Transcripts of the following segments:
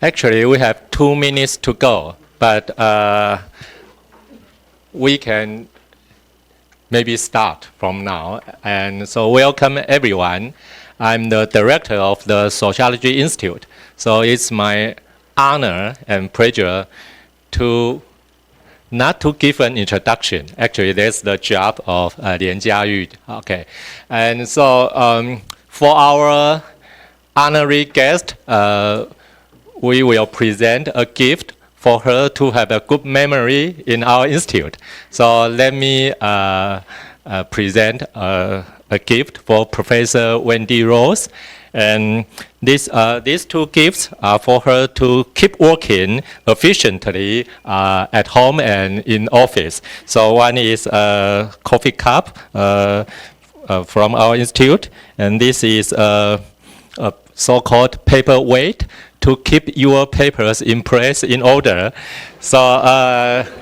Actually, we have 2 minutes to go, but we can maybe start from now. And so welcome everyone. I'm the director of the Sociology Institute. So it's my honor and pleasure to not to give an introduction. Actually, that's the job of Lian Jiayu. Okay. And so for our honorary guest, we will present a gift for her to have a good memory in our institute. So let me present a gift for Professor Wendy Roth. And these 2 gifts are for her to keep working efficiently at home and in office. So one is a coffee cup from our institute, and this is a so-called paperweight to keep your papers in place in order. So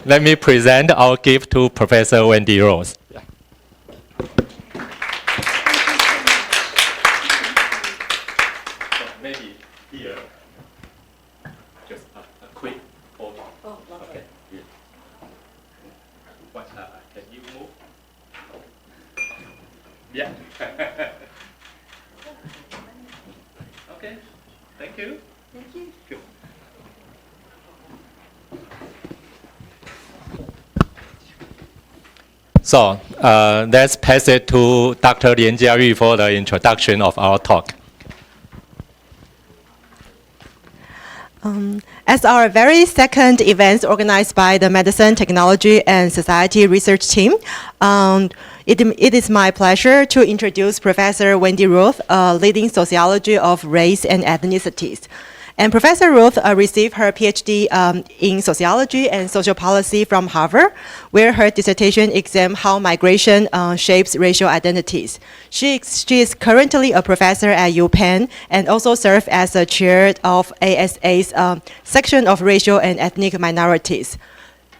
let me present our gift to Professor Wendy Roth. Maybe here, just a quick photo. Oh, lovely. Okay. Yeah. What, can you move? Yeah. Okay. Thank you. Thank you. Good. So let's pass it to Dr. Lian Jiayu for the introduction of our talk. As our very second event organized by the Medicine, Technology, and Society Research Team, it is my pleasure to introduce Professor Wendy Roth, leading sociology of race and ethnicities. And Professor Roth received her PhD in sociology and social policy from Harvard, where her dissertation examined how migration shapes racial identities. She is currently a professor at UPenn and also serves as a chair of ASA's section of racial and ethnic minorities.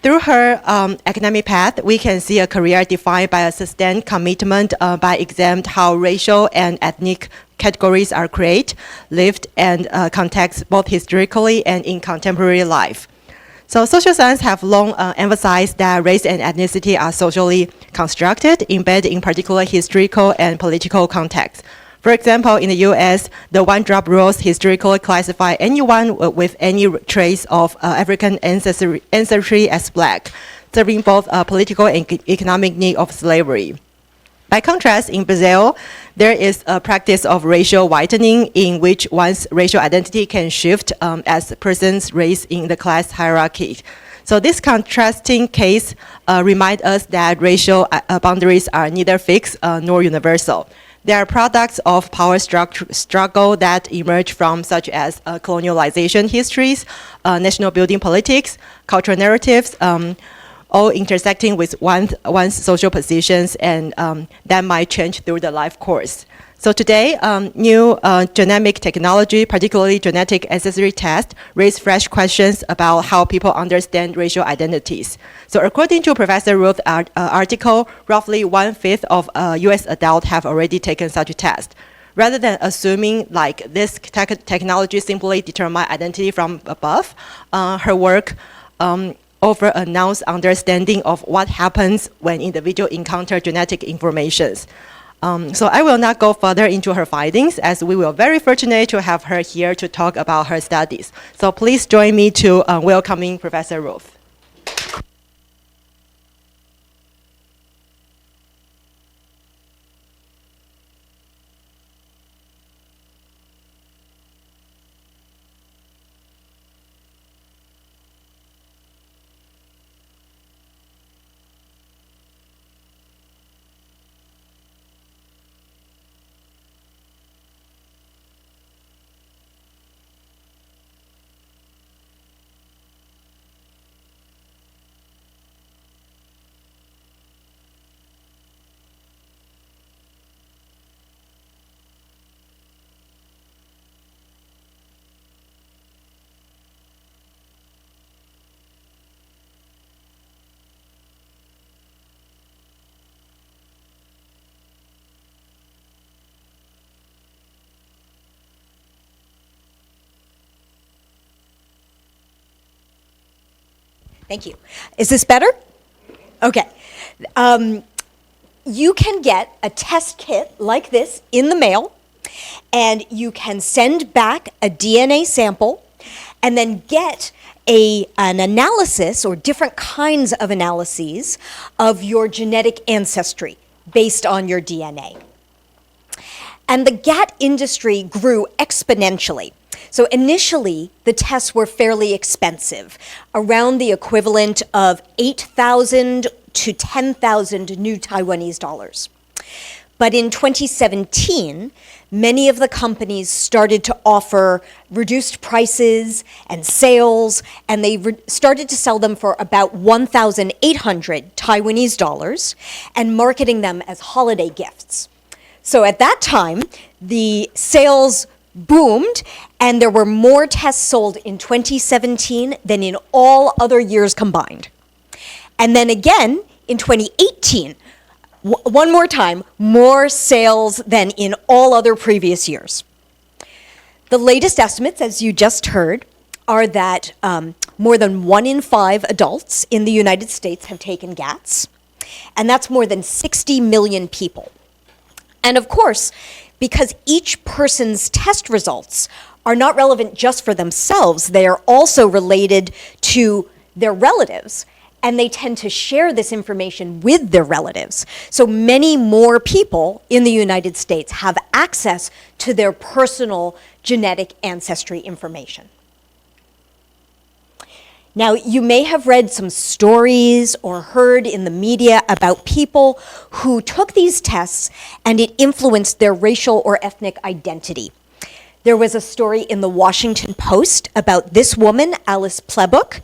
Through her academic path, we can see a career defined by a sustained commitment by examining how racial and ethnic categories are created, lived, and context both historically and in contemporary life. So social science have long emphasized that race and ethnicity are socially constructed, embedded in particular historical and political contexts. For example, in the US, the one-drop rules historically classify anyone with any trace of African ancestry as black, serving both political and economic need of slavery. By contrast, in Brazil, there is a practice of racial whitening in which one's racial identity can shift as a person's race in the class hierarchy. So this contrasting case reminds us that racial boundaries are neither fixed nor universal. They are products of power struggle that emerge from such as colonialization histories, national building politics, cultural narratives, all intersecting with one's social positions, and that might change through the life course. So today, new genomic technology, particularly genetic ancestry tests, raise fresh questions about how people understand racial identities. So according to Professor Roth's article, roughly 1/5 of US adults have already taken such a test. Rather than assuming like this technology simply determine identity from above, her work offer a nuanced understanding of what happens when individuals encounter genetic informations. So I will not go further into her findings, as we were very fortunate to have her here to talk about her studies. So please join me to welcoming Professor Roth. Thank you. Is this better? Okay. You can get a test kit like this in the mail, and you can send back a DNA sample and then get an analysis or different kinds of analyses of your genetic ancestry based on your DNA. And the GAT industry grew exponentially. So initially, the tests were fairly expensive, around the equivalent of 8,000 to 10,000 new Taiwanese dollars. But in 2017, many of the companies started to offer reduced prices and sales, and they started to sell them for about 1,800 Taiwanese dollars and marketing them as holiday gifts. So at that time, the sales boomed, and there were more tests sold in 2017 than in all other years combined. And then again, in 2018, one more time, more sales than in all other previous years. The latest estimates, as you just heard, are that more than 1 in 5 adults in the United States have taken GATs, and that's more than 60 million people. And of course, because each person's test results are not relevant just for themselves, they are also related to their relatives, and they tend to share this information with their relatives. So many more people in the United States have access to their personal genetic ancestry information. Now, you may have read some stories or heard in the media about people who took these tests and it influenced their racial or ethnic identity. There was a story in the Washington Post about this woman, Alice Plebbook,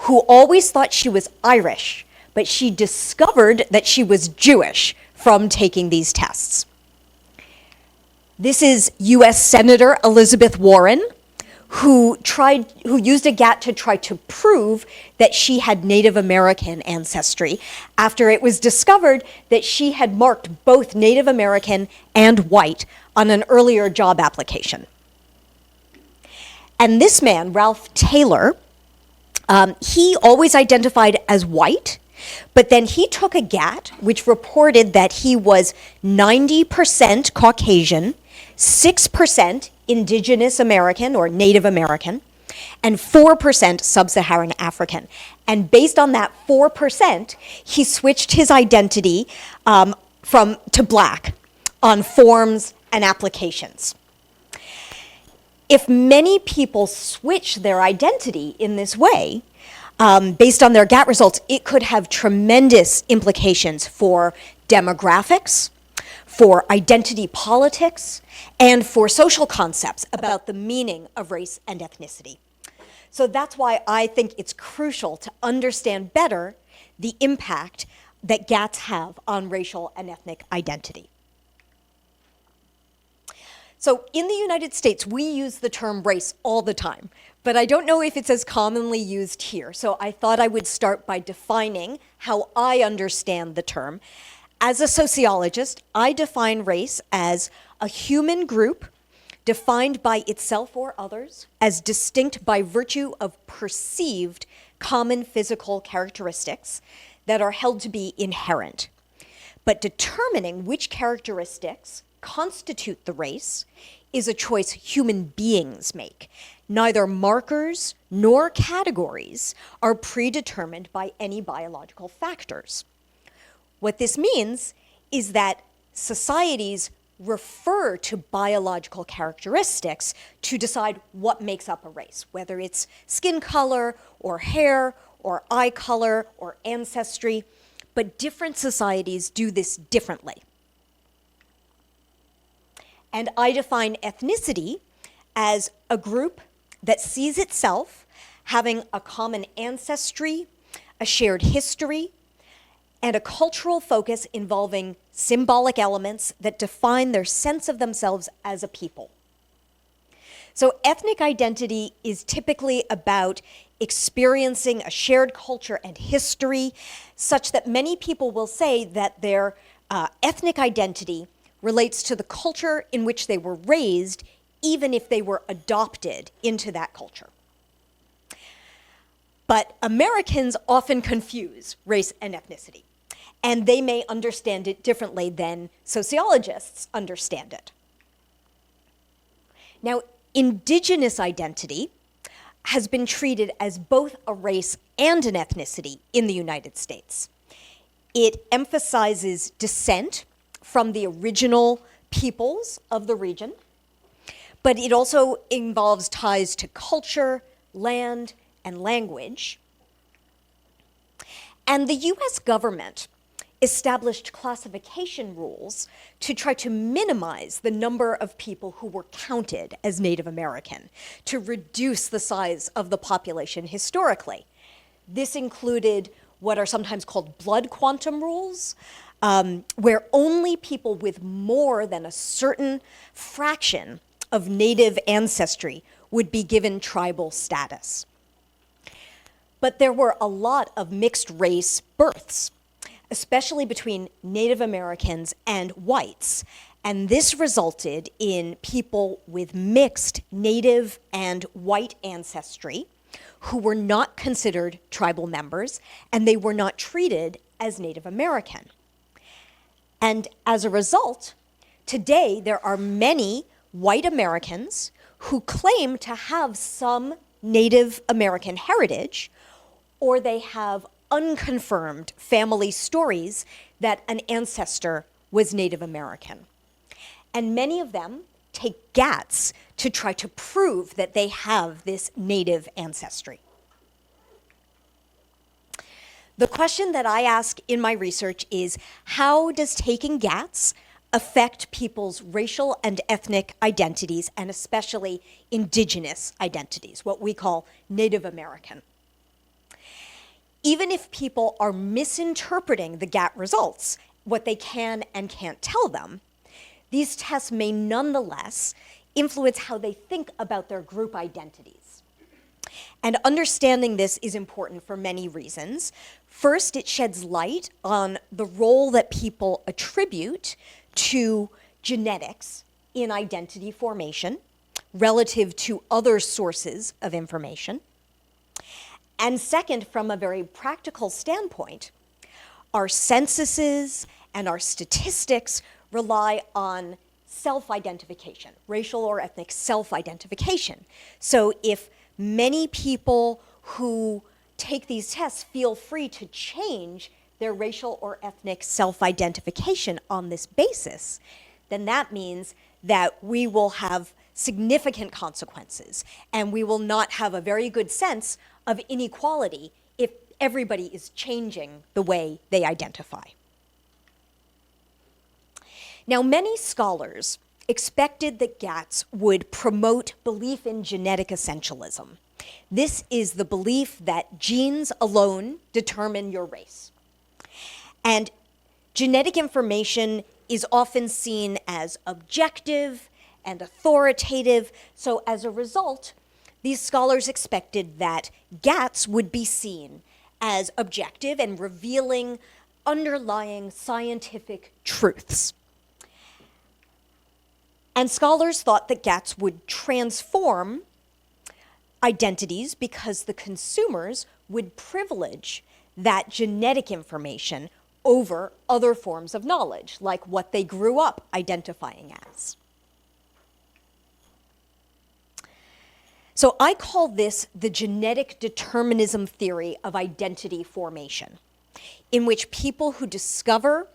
who always thought she was Irish, but she discovered that she was Jewish from taking these tests. This is US Senator Elizabeth Warren, who used a GAT to try to prove that she had Native American ancestry after it was discovered that she had marked both Native American and white on an earlier job application. And this man, Ralph Taylor, he always identified as white, but then he took a GAT which reported that he was 90% Caucasian, 6% Indigenous American or Native American, and 4% Sub-Saharan African. And based on that 4%, he switched his identity to black on forms and applications. If many people switch their identity in this way, based on their GAT results, it could have tremendous implications for demographics, for identity politics, and for social concepts about the meaning of race and ethnicity. So that's why I think it's crucial to understand better the impact that GATs have on racial and ethnic identity. So in the United States, we use the term race all the time, but I don't know if it's as commonly used here. So I thought I would start by defining how I understand the term. As a sociologist, I define race as a human group defined by itself or others as distinct by virtue of perceived common physical characteristics that are held to be inherent. But determining which characteristics constitute the race is a choice human beings make. Neither markers nor categories are predetermined by any biological factors. What this means is that societies refer to biological characteristics to decide what makes up a race, whether it's skin color or hair or eye color or ancestry, but different societies do this differently. And I define ethnicity as a group that sees itself having a common ancestry, a shared history, and a cultural focus involving symbolic elements that define their sense of themselves as a people. So ethnic identity is typically about experiencing a shared culture and history, such that many people will say that their ethnic identity relates to the culture in which they were raised, even if they were adopted into that culture. But Americans often confuse race and ethnicity, and they may understand it differently than sociologists understand it. Now, indigenous identity has been treated as both a race and an ethnicity in the United States. It emphasizes descent from the original peoples of the region, but it also involves ties to culture, land, and language. And the US government established classification rules to try to minimize the number of people who were counted as Native American, to reduce the size of the population historically. This included what are sometimes called blood quantum rules, where only people with more than a certain fraction of Native ancestry would be given tribal status. But there were a lot of mixed race births, especially between Native Americans and whites. And this resulted in people with mixed Native and white ancestry who were not considered tribal members, and they were not treated as Native American. And as a result, today there are many white Americans who claim to have some Native American heritage, or they have unconfirmed family stories that an ancestor was Native American. And many of them take GATs to try to prove that they have this Native ancestry. The question that I ask in my research is, how does taking GATs affect people's racial and ethnic identities, and especially indigenous identities, what we call Native American? Even if people are misinterpreting the GAT results, what they can and can't tell them, these tests may nonetheless influence how they think about their group identities. And understanding this is important for many reasons. First, it sheds light on the role that people attribute to genetics in identity formation relative to other sources of information. And second, from a very practical standpoint, our censuses and our statistics rely on self-identification, racial or ethnic self-identification. So if many people who take these tests feel free to change their racial or ethnic self-identification on this basis, then that means that we will have significant consequences, and we will not have a very good sense of inequality if everybody is changing the way they identify. Now, many scholars expected that GATs would promote belief in genetic essentialism. This is the belief that genes alone determine your race. And genetic information is often seen as objective and authoritative, so as a result, these scholars expected that GATs would be seen as objective and revealing underlying scientific truths. And scholars thought that GATs would transform identities because the consumers would privilege that genetic information over other forms of knowledge, like what they grew up identifying as. So I call this the genetic determinism theory of identity formation, in which people who discover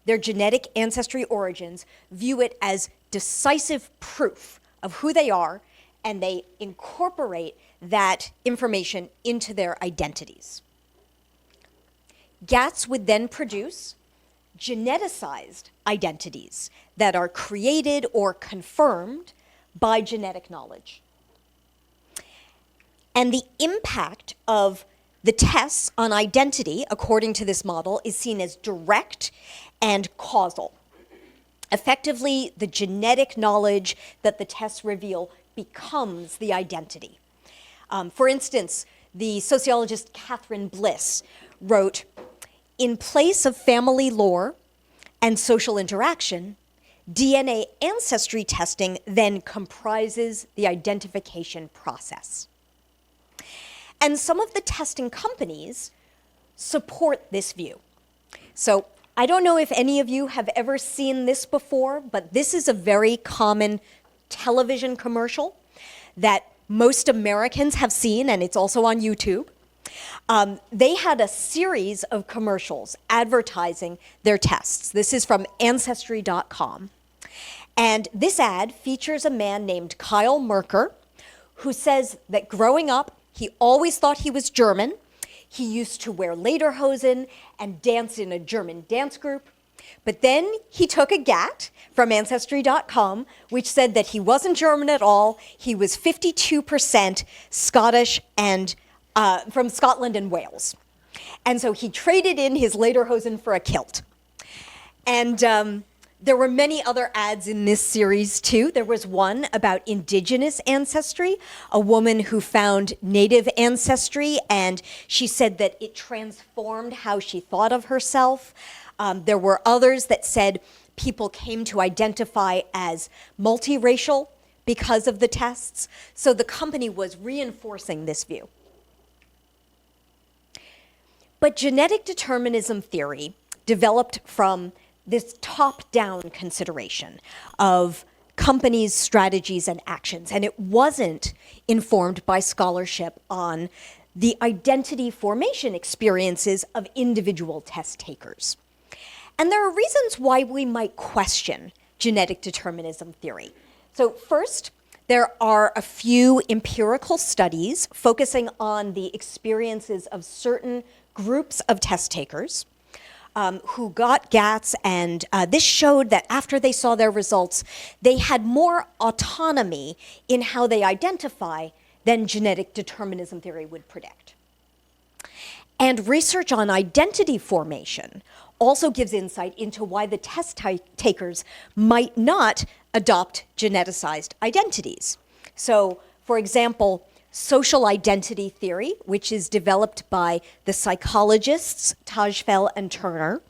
their genetic ancestry origins view it as decisive proof of who they are, and they incorporate that information into their identities. GATs would then produce geneticized identities that are created or confirmed by genetic knowledge. And the impact of the tests on identity, according to this model, is seen as direct and causal. Effectively, the genetic knowledge that the tests reveal becomes the identity. For instance, the sociologist Catherine Bliss wrote, "In place of family lore and social interaction, DNA ancestry testing then comprises the identification process." And some of the testing companies support this view. So I don't know if any of you have ever seen this before, but this is a very common television commercial that most Americans have seen, and it's also on YouTube. They had a series of commercials advertising their tests. This is from Ancestry.com. And this ad features a man named Kyle Merker, who says that growing up, he always thought he was German. He used to wear lederhosen and dance in a German dance group. But then he took a GAT from Ancestry.com, which said that he wasn't German at all. He was 52% Scottish and from Scotland and Wales. And so he traded in his lederhosen for a kilt. And there were many other ads in this series too. There was one about indigenous ancestry, a woman who found native ancestry, and she said that it transformed how she thought of herself. There were others that said people came to identify as multiracial because of the tests. So the company was reinforcing this view. But genetic determinism theory developed from this top-down consideration of companies' strategies and actions, and it wasn't informed by scholarship on the identity formation experiences of individual test takers. And there are reasons why we might question genetic determinism theory. So first, there are a few empirical studies focusing on the experiences of certain groups of test takers who got GATs, and this showed that after they saw their results, they had more autonomy in how they identify than genetic determinism theory would predict. And research on identity formation also gives insight into why the test takers might not adopt geneticized identities. So, for example, social identity theory, which is developed by the psychologists Tajfel and Turner,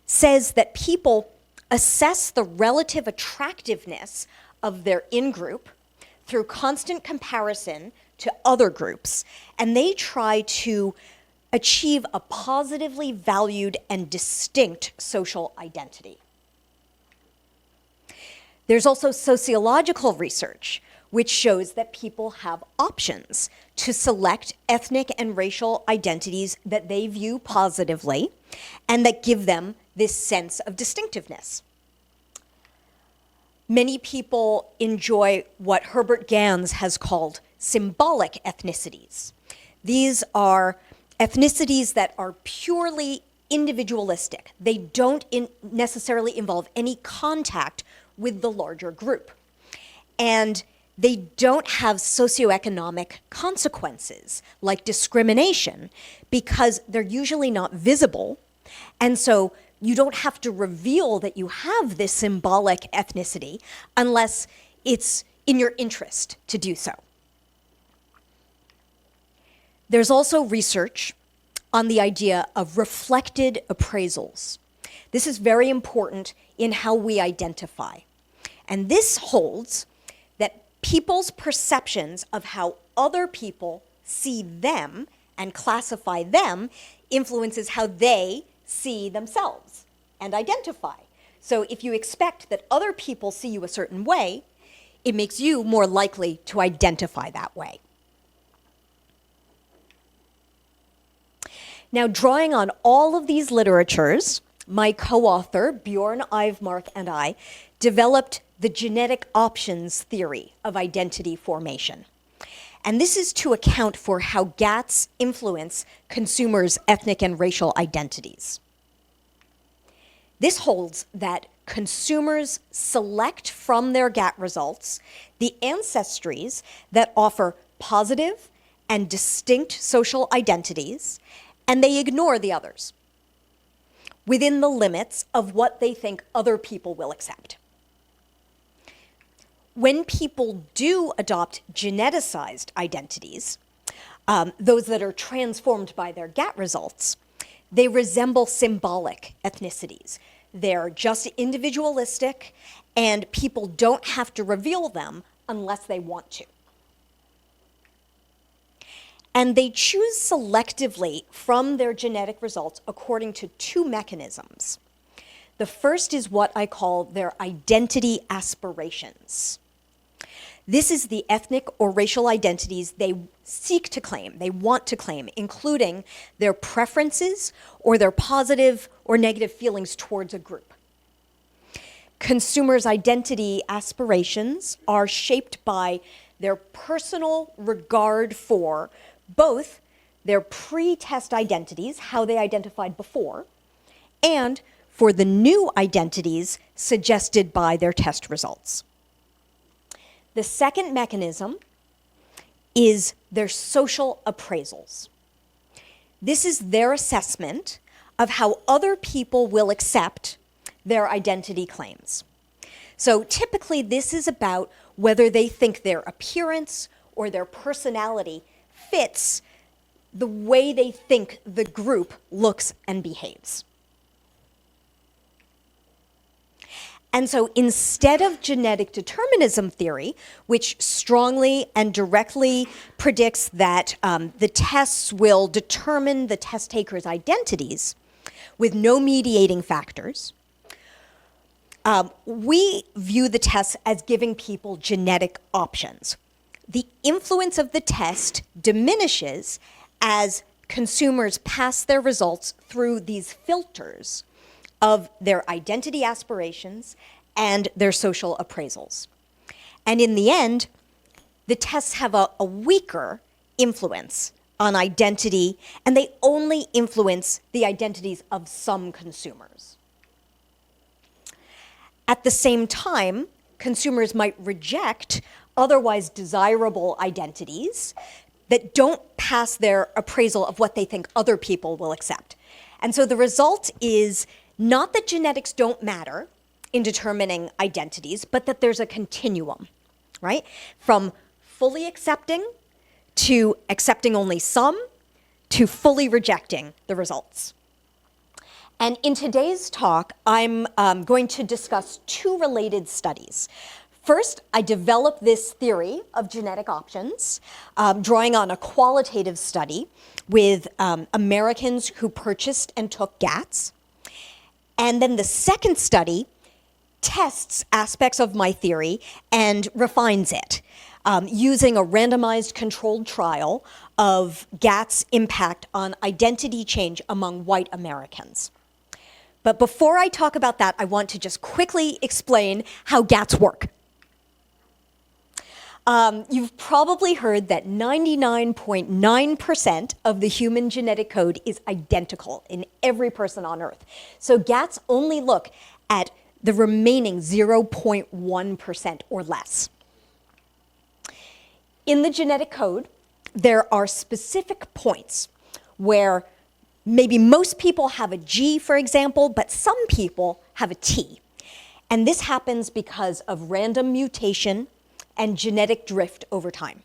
says that people assess the relative attractiveness of their in-group through constant comparison to other groups, and they try to achieve a positively valued and distinct social identity. There's also sociological research which shows that people have options to select ethnic and racial identities that they view positively and that give them this sense of distinctiveness. Many people enjoy what Herbert Gans has called symbolic ethnicities. These are ethnicities that are purely individualistic. They don't necessarily involve any contact with the larger group. And they don't have socioeconomic consequences like discrimination because they're usually not visible. And so you don't have to reveal that you have this symbolic ethnicity unless it's in your interest to do so. There's also research on the idea of reflected appraisals. This is very important in how we identify. And this holds that people's perceptions of how other people see them and classify them influences how they see themselves and identify. So if you expect that other people see you a certain way, it makes you more likely to identify that way. Now, drawing on all of these literatures, my co-author, Bjorn Ivemark, and I developed the genetic options theory of identity formation. And this is to account for how GATs influence consumers' ethnic and racial identities. This holds that consumers select from their GAT results the ancestries that offer positive and distinct social identities, and they ignore the others within the limits of what they think other people will accept. When people do adopt geneticized identities, those that are transformed by their GAT results, they resemble symbolic ethnicities. They're just individualistic, and people don't have to reveal them unless they want to. And they choose selectively from their genetic results according to two mechanisms. The first is what I call their identity aspirations. This is the ethnic or racial identities they seek to claim, they want to claim, including their preferences or their positive or negative feelings towards a group. Consumers' identity aspirations are shaped by their personal regard for both their pre-test identities, how they identified before, and for the new identities suggested by their test results. The second mechanism is their social appraisals. This is their assessment of how other people will accept their identity claims. So typically this is about whether they think their appearance or their personality fits the way they think the group looks and behaves. And so instead of genetic determinism theory, which strongly and directly predicts that the tests will determine the test taker's identities with no mediating factors, we view the tests as giving people genetic options. The influence of the test diminishes as consumers pass their results through these filters of their identity aspirations and their social appraisals. And in the end, the tests have a weaker influence on identity, and they only influence the identities of some consumers. At the same time, consumers might reject otherwise desirable identities that don't pass their appraisal of what they think other people will accept. And so the result is not that genetics don't matter in determining identities, but that there's a continuum, right? From fully accepting to accepting only some to fully rejecting the results. And in today's talk, I'm going to discuss two related studies. First, I developed this theory of genetic options, drawing on a qualitative study with Americans who purchased and took GATs. And then the second study tests aspects of my theory and refines it, using a randomized controlled trial of GATs' impact on identity change among white Americans. But before I talk about that, I want to just quickly explain how GATs work. You've probably heard that 99.9% of the human genetic code is identical in every person on Earth. So GATs only look at the remaining 0.1% or less. In the genetic code, there are specific points where maybe most people have a G, for example, but some people have a T. And this happens because of random mutation and genetic drift over time.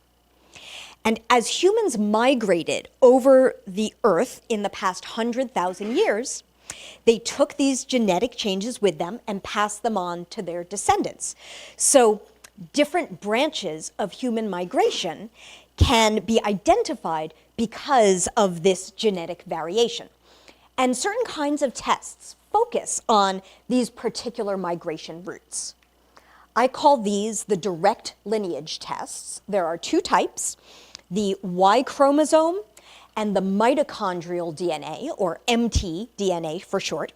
And as humans migrated over the Earth in the past 100,000 years, they took these genetic changes with them and passed them on to their descendants. So different branches of human migration can be identified because of this genetic variation. And certain kinds of tests focus on these particular migration routes. I call these the direct lineage tests. There are two types, the Y chromosome and the mitochondrial DNA, or mtDNA for short.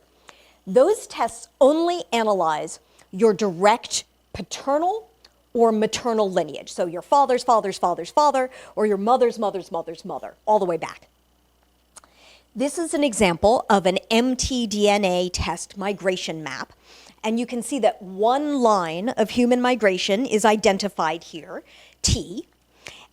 Those tests only analyze your direct paternal or maternal lineage, so your father's father's father's father, or your mother's mother's mother's mother, all the way back. This is an example of an mtDNA test migration map. And you can see that one line of human migration is identified here, T,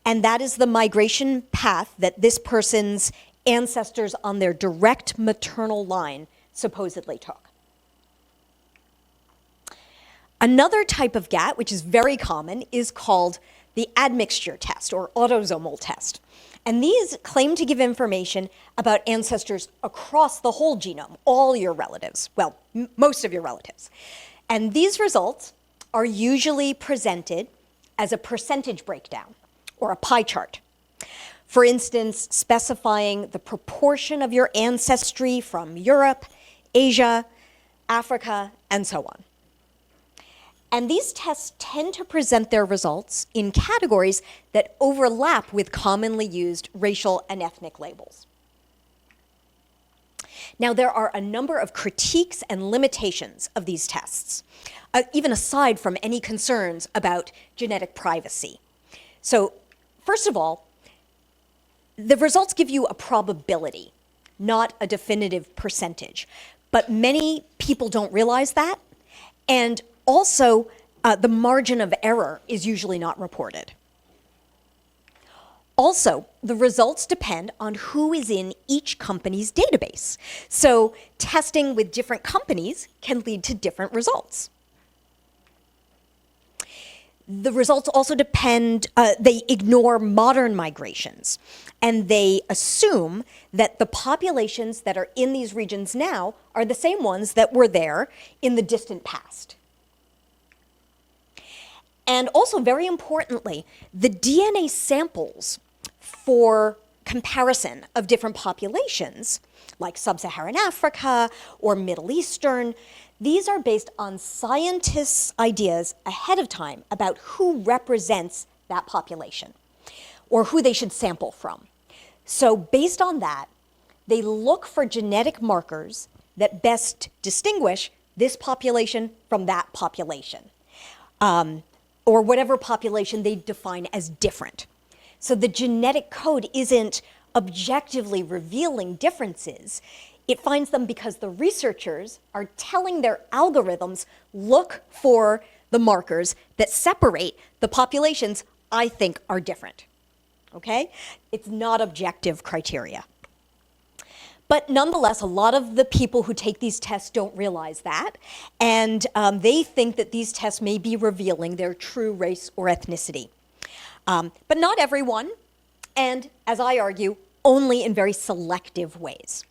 and that is the migration path that this person's ancestors on their direct maternal line supposedly took. Another type of GAT, which is very common, is called the admixture test or autosomal test. And these claim to give information about ancestors across the whole genome, all your relatives, well, most of your relatives. And these results are usually presented as a percentage breakdown or a pie chart. For instance, specifying the proportion of your ancestry from Europe, Asia, Africa, and so on. And these tests tend to present their results in categories that overlap with commonly used racial and ethnic labels. Now, there are a number of critiques and limitations of these tests, even aside from any concerns about genetic privacy. So, first of all, the results give you a probability, not a definitive percentage. But many people don't realize that, and also the margin of error is usually not reported. Also, the results depend on who is in each company's database. So testing with different companies can lead to different results. The results also depend, they ignore modern migrations, and they assume that the populations that are in these regions now are the same ones that were there in the distant past. And also, very importantly, the DNA samples for comparison of different populations, like sub-Saharan Africa or Middle Eastern, these are based on scientists' ideas ahead of time about who represents that population or who they should sample from. So based on that, they look for genetic markers that best distinguish this population from that population, or whatever population they define as different. So the genetic code isn't objectively revealing differences. It finds them because the researchers are telling their algorithms, look for the markers that separate the populations I think are different. Okay? It's not objective criteria. But nonetheless, a lot of the people who take these tests don't realize that, and they think that these tests may be revealing their true race or ethnicity. But not everyone, and as I argue, only in very selective ways.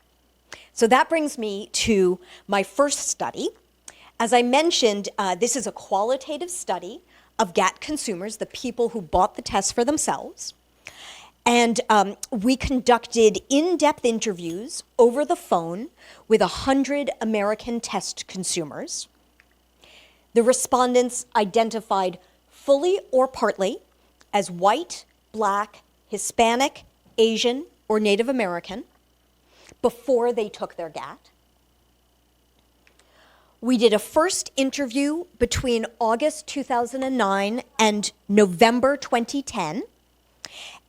So that brings me to my first study. As I mentioned, this is a qualitative study of GAT consumers, the people who bought the test for themselves. And we conducted in-depth interviews over the phone with 100 American test consumers. The respondents identified fully or partly as white, black, Hispanic, Asian, or Native American before they took their GAT. We did a first interview between August 2009 and November 2010.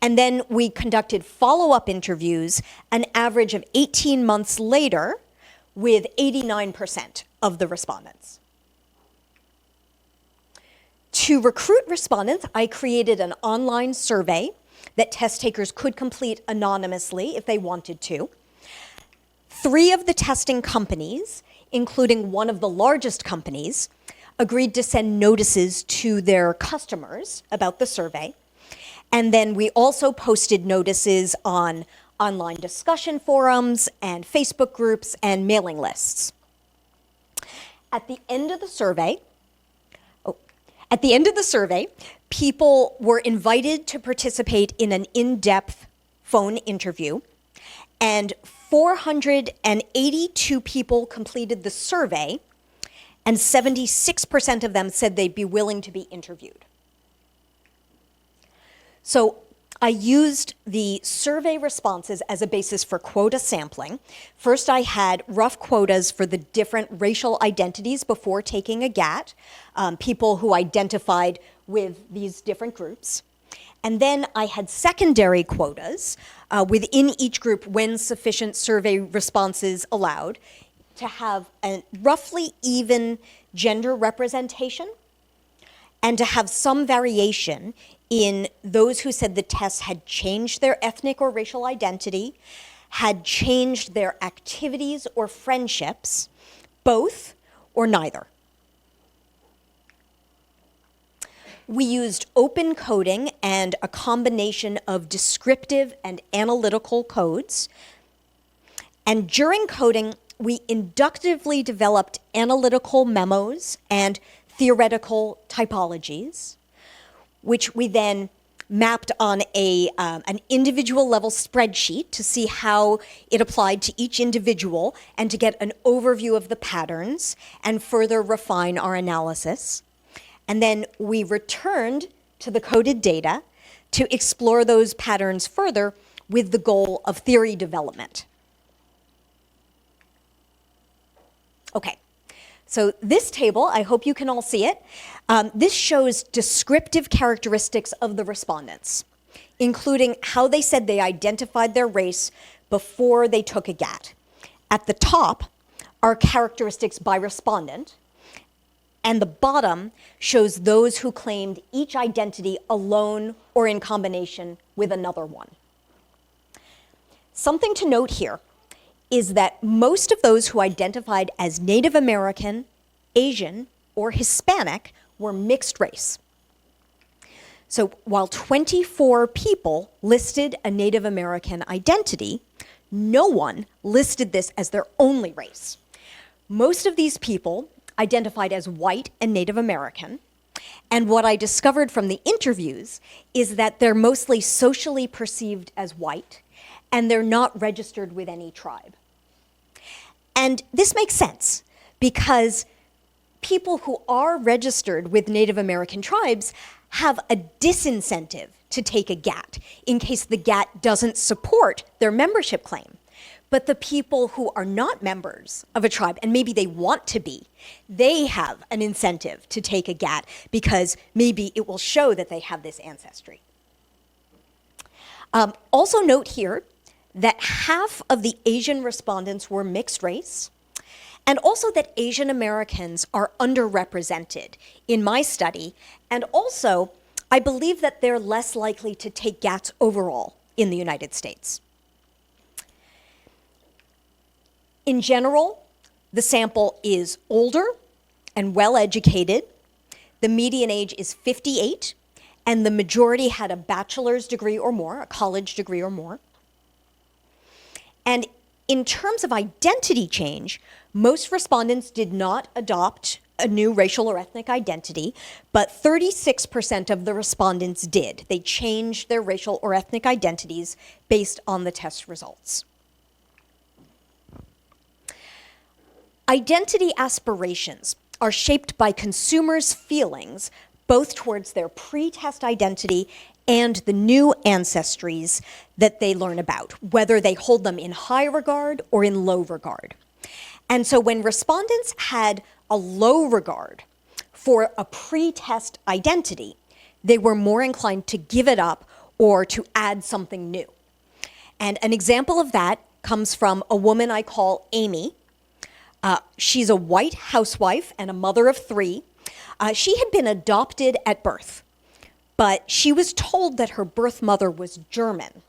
And then we conducted follow-up interviews an average of 18 months later with 89% of the respondents. To recruit respondents, I created an online survey that test takers could complete anonymously if they wanted to. 3 of the testing companies, including one of the largest companies, agreed to send notices to their customers about the survey. And then we also posted notices on online discussion forums and Facebook groups and mailing lists. At the end of the survey, people were invited to participate in an in-depth phone interview, and 482 people completed the survey, and 76% of them said they'd be willing to be interviewed. So I used the survey responses as a basis for quota sampling. First, I had rough quotas for the different racial identities before taking a GAT, people who identified with these different groups. And then I had secondary quotas within each group when sufficient survey responses allowed to have a roughly even gender representation and to have some variation in those who said the tests had changed their ethnic or racial identity, had changed their activities or friendships, both or neither. We used open coding and a combination of descriptive and analytical codes. And during coding, we inductively developed analytical memos and theoretical typologies, which we then mapped on an individual level spreadsheet to see how it applied to each individual and to get an overview of the patterns and further refine our analysis. And then we returned to the coded data to explore those patterns further with the goal of theory development. Okay, so this table, I hope you can all see it. This shows descriptive characteristics of the respondents, including how they said they identified their race before they took a GAT. At the top are characteristics by respondent, and the bottom shows those who claimed each identity alone or in combination with another one. Something to note here is that most of those who identified as Native American, Asian, or Hispanic were mixed race. So while 24 people listed a Native American identity, no one listed this as their only race. Most of these people identified as white and Native American, and what I discovered from the interviews is that they're mostly socially perceived as white, and they're not registered with any tribe. And this makes sense, because people who are registered with Native American tribes have a disincentive to take a GAT in case the GAT doesn't support their membership claim. But the people who are not members of a tribe, and maybe they want to be, they have an incentive to take a GAT because maybe it will show that they have this ancestry. Also note here that half of the Asian respondents were mixed race, and also that Asian Americans are underrepresented in my study, and also I believe that they're less likely to take GATs overall in the United States. In general, the sample is older and well-educated. The median age is 58, and the majority had a bachelor's degree or more, a college degree or more. And in terms of identity change, most respondents did not adopt a new racial or ethnic identity, but 36% of the respondents did. They changed their racial or ethnic identities based on the test results. Identity aspirations are shaped by consumers' feelings both towards their pre-test identity and the new ancestries that they learn about, whether they hold them in high regard or in low regard. And so when respondents had a low regard for a pre-test identity, they were more inclined to give it up or to add something new. And an example of that comes from a woman I call Amy. She's a white housewife and a mother of 3. She had been adopted at birth, but she was told that her birth mother was German.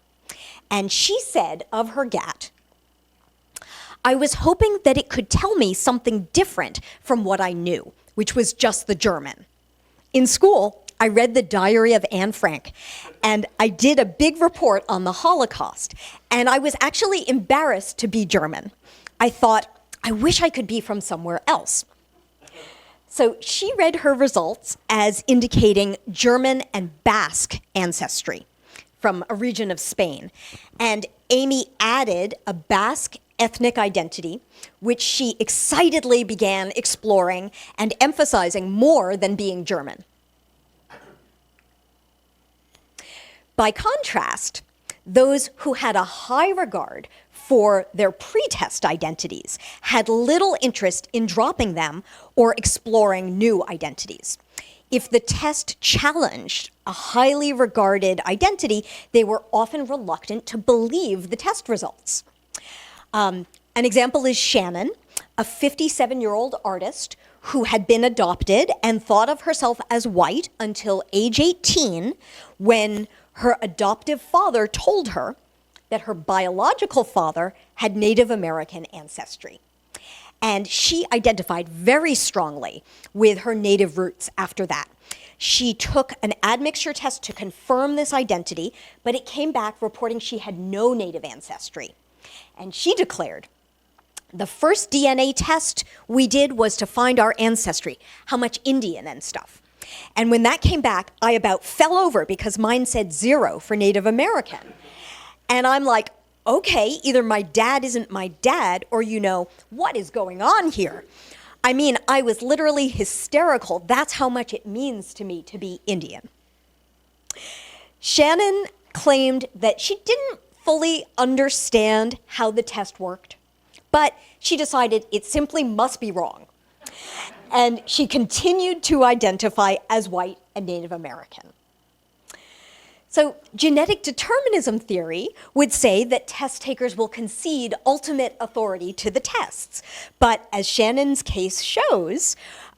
And she said of her GAT, "I was hoping that it could tell me something different from what I knew, which was just the German. In school, I read the Diary of Anne Frank, and I did a big report on the Holocaust, and I was actually embarrassed to be German. I thought, I wish I could be from somewhere else." So she read her results as indicating German and Basque ancestry from a region of Spain. And Amy added a Basque ethnic identity, which she excitedly began exploring and emphasizing more than being German. By contrast, those who had a high regard for their pre-test identities had little interest in dropping them or exploring new identities. If the test challenged a highly regarded identity, they were often reluctant to believe the test results. An example is Shannon, a 57-year-old artist who had been adopted and thought of herself as white until age 18, when her adoptive father told her that her biological father had Native American ancestry. And she identified very strongly with her Native roots after that. She took an admixture test to confirm this identity, but it came back reporting she had no Native ancestry. And she declared, "The first DNA test we did was to find our ancestry, how much Indian and stuff. And when that came back, I about fell over because mine said 0 for Native American. And I'm like, okay, either my dad isn't my dad or, what is going on here? I mean, I was literally hysterical. That's how much it means to me to be Indian. Shannon claimed that she didn't fully understand how the test worked, but she decided it simply must be wrong. And she continued to identify as white and Native American. So genetic determinism theory would say that test takers will concede ultimate authority to the tests. But as Shannon's case shows,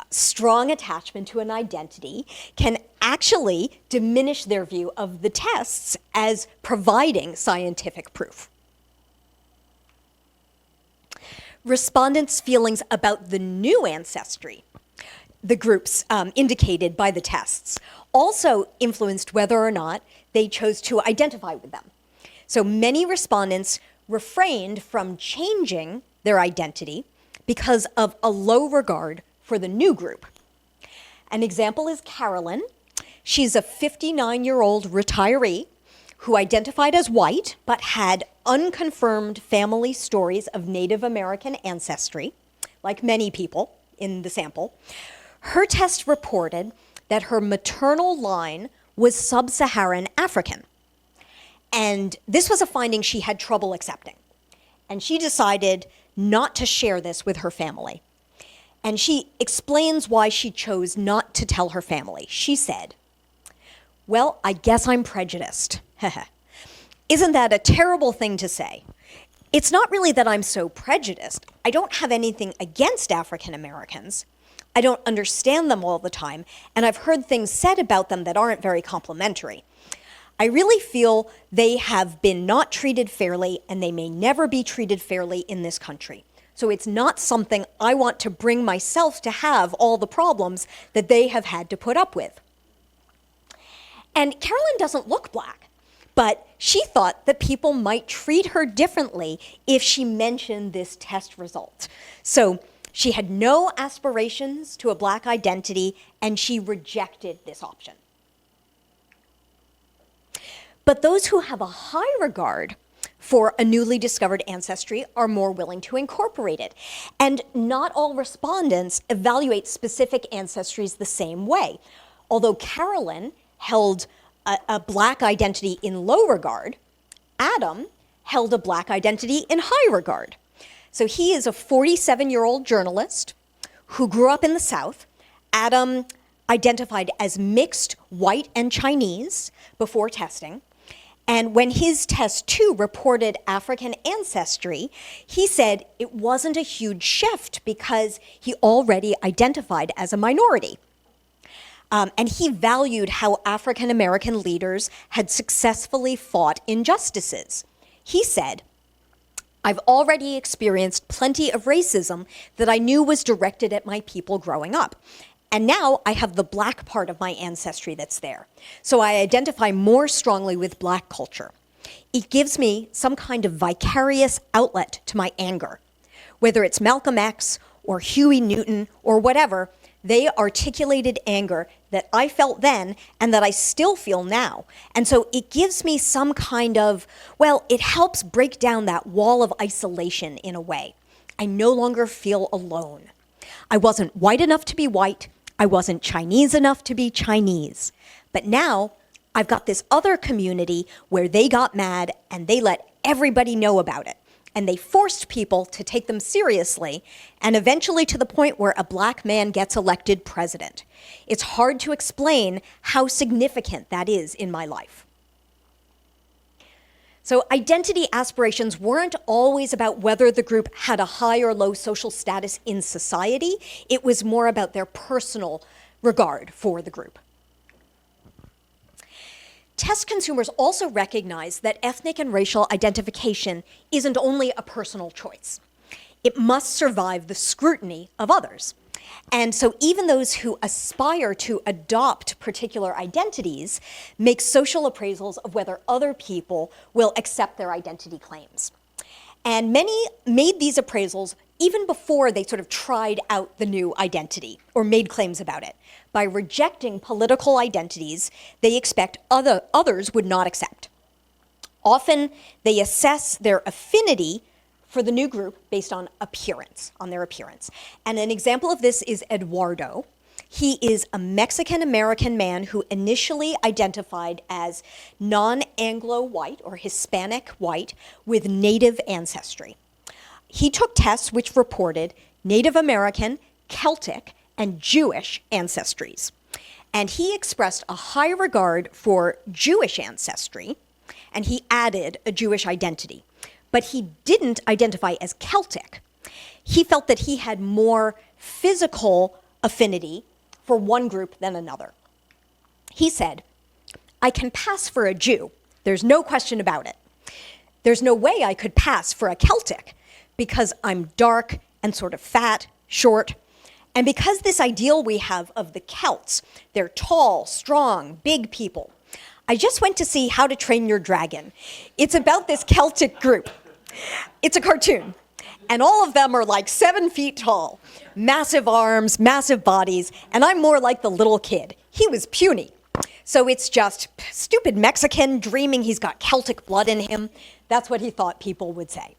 strong attachment to an identity can actually diminish their view of the tests as providing scientific proof. Respondents' feelings about the new ancestry, the groups indicated by the tests, also influenced whether or not they chose to identify with them. So many respondents refrained from changing their identity because of a low regard for the new group. An example is Carolyn. She's a 59-year-old retiree who identified as white but had unconfirmed family stories of Native American ancestry, like many people in the sample. Her test reported that her maternal line was sub-Saharan African. And this was a finding she had trouble accepting. And she decided not to share this with her family. And she explains why she chose not to tell her family. She said, "Well, I guess I'm prejudiced." Isn't that a terrible thing to say? It's not really that I'm so prejudiced. I don't have anything against African Americans. I don't understand them all the time, and I've heard things said about them that aren't very complimentary. I really feel they have been not treated fairly, and they may never be treated fairly in this country. So it's not something I want to bring myself to have all the problems that they have had to put up with. And Carolyn doesn't look black, but she thought that people might treat her differently if she mentioned this test result. So she had no aspirations to a black identity, and she rejected this option. But those who have a high regard for a newly discovered ancestry are more willing to incorporate it. And not all respondents evaluate specific ancestries the same way. Although Carolyn held a black identity in low regard, Adam held a black identity in high regard. So he is a 47-year-old journalist who grew up in the South. Adam identified as mixed white and Chinese before testing. And when his test too reported African ancestry, he said it wasn't a huge shift because he already identified as a minority. And he valued how African American leaders had successfully fought injustices. He said, "I've already experienced plenty of racism that I knew was directed at my people growing up. And now I have the black part of my ancestry that's there. So I identify more strongly with black culture. It gives me some kind of vicarious outlet to my anger. Whether it's Malcolm X or Huey Newton or whatever, they articulated anger that I felt then and that I still feel now. And so it gives me some kind of, well, it helps break down that wall of isolation in a way. I no longer feel alone. I wasn't white enough to be white. I wasn't Chinese enough to be Chinese. But now I've got this other community where they got mad and they let everybody know about it. And they forced people to take them seriously, and eventually to the point where a black man gets elected president. It's hard to explain how significant that is in my life." So identity aspirations weren't always about whether the group had a high or low social status in society. It was more about their personal regard for the group. Test consumers also recognize that ethnic and racial identification isn't only a personal choice. It must survive the scrutiny of others. And so even those who aspire to adopt particular identities make social appraisals of whether other people will accept their identity claims. And many made these appraisals even before they sort of tried out the new identity or made claims about it. By rejecting political identities they expect others would not accept. Often they assess their affinity for the new group based on appearance, on their appearance. And an example of this is Eduardo. He is a Mexican-American man who initially identified as non-Anglo-white or Hispanic white with Native ancestry. He took tests which reported Native American, Celtic, and Jewish ancestries. And he expressed a high regard for Jewish ancestry, and he added a Jewish identity. But he didn't identify as Celtic. He felt that he had more physical affinity for one group than another. He said, "I can pass for a Jew. There's no question about it. There's no way I could pass for a Celtic because I'm dark and sort of fat, short. And because this ideal we have of the Celts, they're tall, strong, big people. I just went to see How to Train Your Dragon. It's about this Celtic group. It's a cartoon. And all of them are like 7 feet tall, massive arms, massive bodies, and I'm more like the little kid. He was puny. So it's just stupid Mexican dreaming he's got Celtic blood in him." That's what he thought people would say.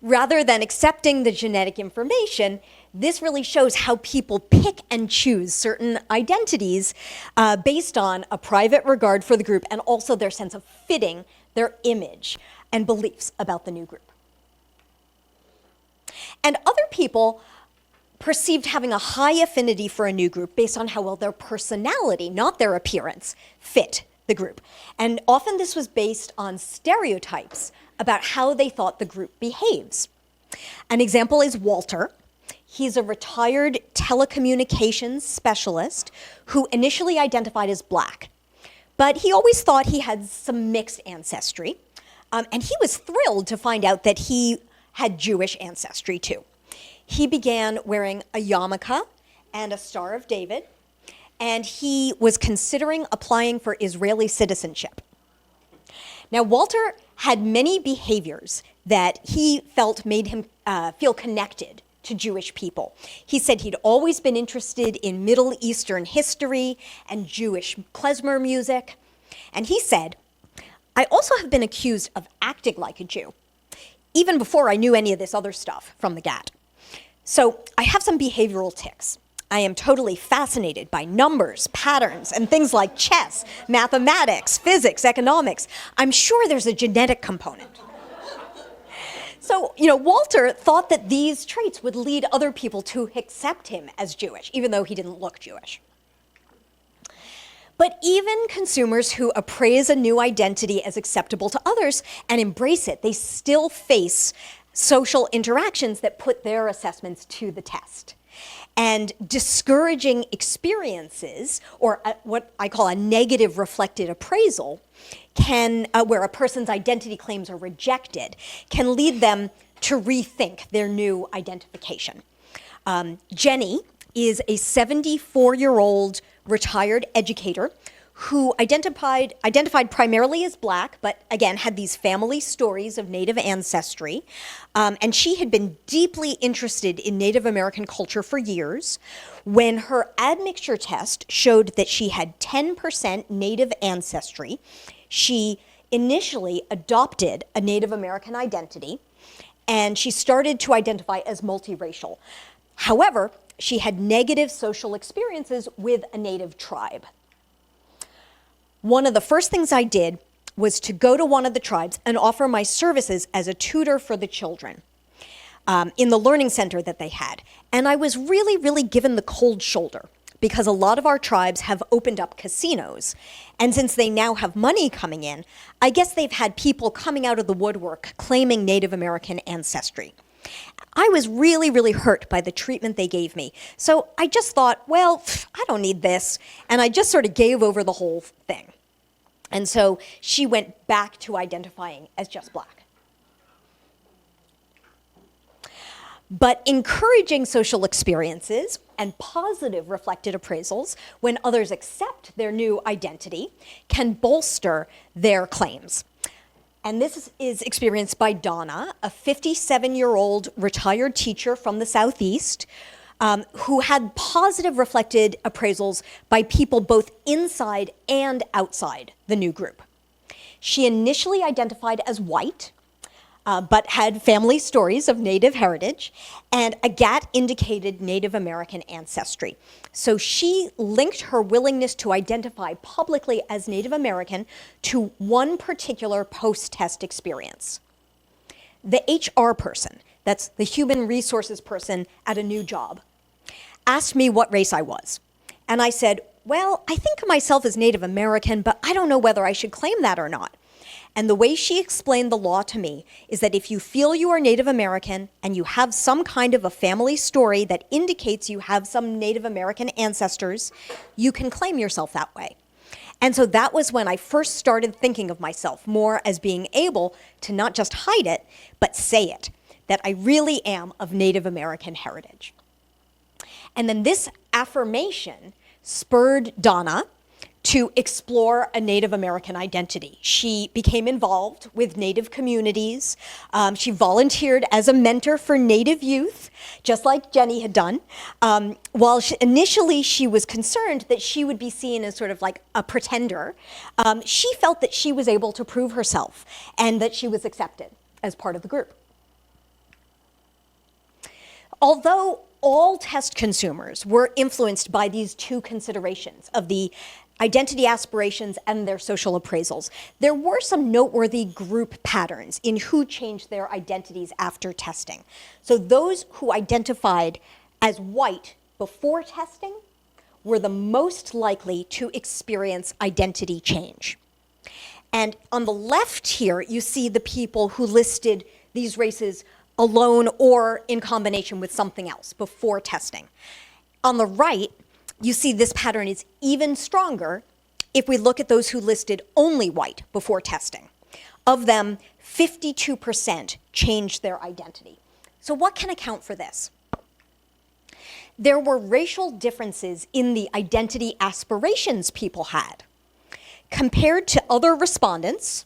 Rather than accepting the genetic information, this really shows how people pick and choose certain identities based on a private regard for the group and also their sense of fitting, their image, and beliefs about the new group. And other people perceived having a high affinity for a new group based on how well their personality, not their appearance, fit the group. And often this was based on stereotypes about how they thought the group behaves. An example is Walter. He's a retired telecommunications specialist who initially identified as Black. But he always thought he had some mixed ancestry. And he was thrilled to find out that he had Jewish ancestry too. He began wearing a yarmulke and a Star of David, and he was considering applying for Israeli citizenship. Now, Walter had many behaviors that he felt made him feel connected to Jewish people. He said he'd always been interested in Middle Eastern history and Jewish klezmer music. And he said, "I also have been accused of acting like a Jew, even before I knew any of this other stuff from the GAT. So I have some behavioral tics. I am totally fascinated by numbers, patterns, and things like chess, mathematics, physics, economics. I'm sure there's a genetic component." So, Walter thought that these traits would lead other people to accept him as Jewish, even though he didn't look Jewish. But even consumers who appraise a new identity as acceptable to others and embrace it, they still face social interactions that put their assessments to the test. And discouraging experiences, or what I call a negative reflected appraisal, where a person's identity claims are rejected, can lead them to rethink their new identification. Jenny is a 74-year-old retired educator who identified primarily as Black, but again had these family stories of Native ancestry. And she had been deeply interested in Native American culture for years. When her admixture test showed that she had 10% Native ancestry, she initially adopted a Native American identity, and she started to identify as multiracial. However, she had negative social experiences with a Native tribe. One of the first things I did was to go to one of the tribes and offer my services as a tutor for the children in the learning center that they had. And I was really, really given the cold shoulder because a lot of our tribes have opened up casinos. And since they now have money coming in, I guess they've had people coming out of the woodwork claiming Native American ancestry. I was really, really hurt by the treatment they gave me. So I just thought, well, I don't need this. And I just sort of gave over the whole thing. And so she went back to identifying as just Black. But encouraging social experiences and positive reflected appraisals when others accept their new identity can bolster their claims. And this is experienced by Donna, a 57-year-old retired teacher from the Southeast, who had positive reflected appraisals by people both inside and outside the new group. She initially identified as white, but had family stories of Native heritage, and a GAT indicated Native American ancestry. So she linked her willingness to identify publicly as Native American to one particular post-test experience. The HR person, that's the human resources person at a new job, asked me what race I was. And I said, well, I think of myself as Native American, but I don't know whether I should claim that or not. And the way she explained the law to me is that if you feel you are Native American and you have some kind of a family story that indicates you have some Native American ancestors, you can claim yourself that way. And so that was when I first started thinking of myself more as being able to not just hide it, but say it, that I really am of Native American heritage. And then this affirmation spurred Donna to explore a Native American identity. She became involved with Native communities. She volunteered as a mentor for Native youth, just like Jenny had done. While initially she was concerned that she would be seen as sort of like a pretender, she felt that she was able to prove herself and that she was accepted as part of the group. Although all test consumers were influenced by these two considerations of the identity aspirations and their social appraisals, there were some noteworthy group patterns in who changed their identities after testing. So those who identified as white before testing were the most likely to experience identity change. And on the left here, you see the people who listed these races alone or in combination with something else before testing. On the right, you see this pattern is even stronger if we look at those who listed only white before testing. Of them, 52% changed their identity. So what can account for this? There were racial differences in the identity aspirations people had. Compared to other respondents,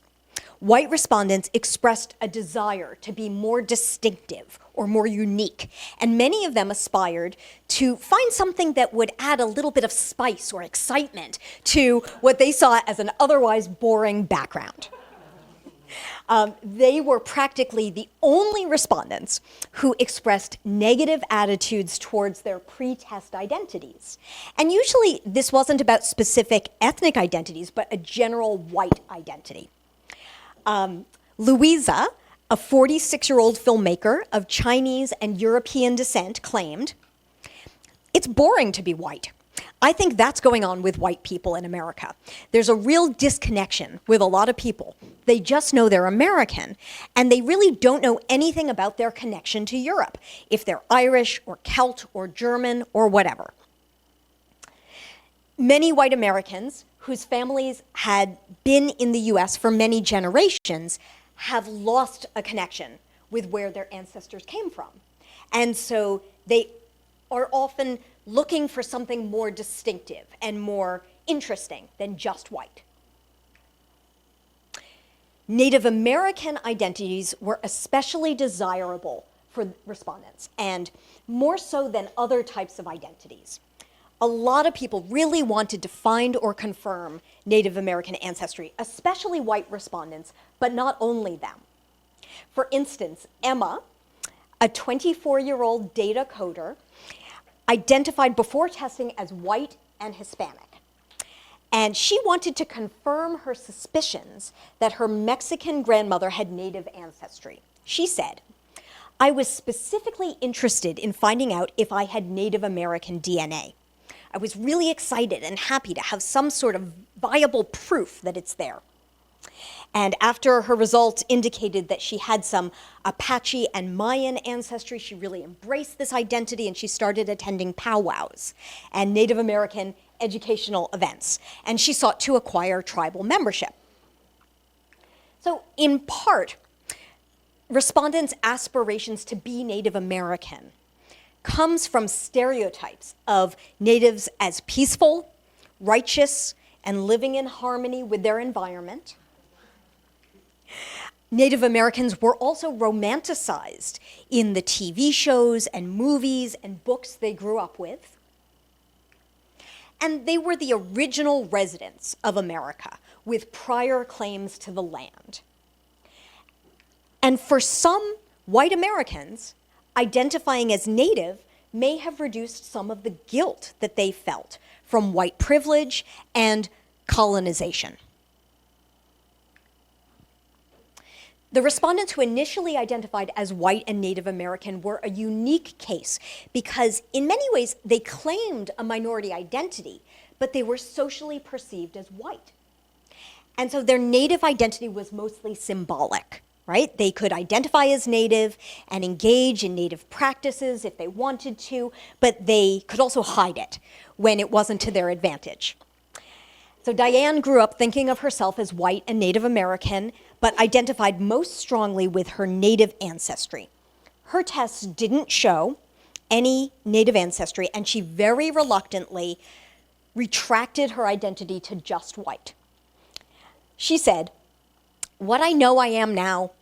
white respondents expressed a desire to be more distinctive or more unique, and many of them aspired to find something that would add a little bit of spice or excitement to what they saw as an otherwise boring background. They were practically the only respondents who expressed negative attitudes towards their pre-test identities. And usually this wasn't about specific ethnic identities, but a general white identity. Louisa, a 46-year-old filmmaker of Chinese and European descent, claimed, "It's boring to be white. I think that's going on with white people in America. There's a real disconnection with a lot of people. They just know they're American, and they really don't know anything about their connection to Europe, if they're Irish or Celt or German or whatever." Many white Americans whose families had been in the US for many generations have lost a connection with where their ancestors came from. And so they are often looking for something more distinctive and more interesting than just white. Native American identities were especially desirable for respondents, and more so than other types of identities. A lot of people really wanted to find or confirm Native American ancestry, especially white respondents, but not only them. For instance, Emma, a 24-year-old data coder, identified before testing as white and Hispanic. And she wanted to confirm her suspicions that her Mexican grandmother had Native ancestry. She said, "I was specifically interested in finding out if I had Native American DNA. I was really excited and happy to have some sort of viable proof that it's there." And after her results indicated that she had some Apache and Mayan ancestry, she really embraced this identity and she started attending powwows and Native American educational events. And she sought to acquire tribal membership. So in part, respondents' aspirations to be Native American comes from stereotypes of natives as peaceful, righteous, and living in harmony with their environment. Native Americans were also romanticized in the TV shows and movies and books they grew up with. And they were the original residents of America with prior claims to the land. And for some white Americans, identifying as Native may have reduced some of the guilt that they felt from white privilege and colonization. The respondents who initially identified as white and Native American were a unique case because in many ways they claimed a minority identity, but they were socially perceived as white. And so their Native identity was mostly symbolic, right? They could identify as Native and engage in Native practices if they wanted to, but they could also hide it when it wasn't to their advantage. So Diane grew up thinking of herself as white and Native American, but identified most strongly with her Native ancestry. Her tests didn't show any Native ancestry, and she very reluctantly retracted her identity to just white. She said, "What I know I am now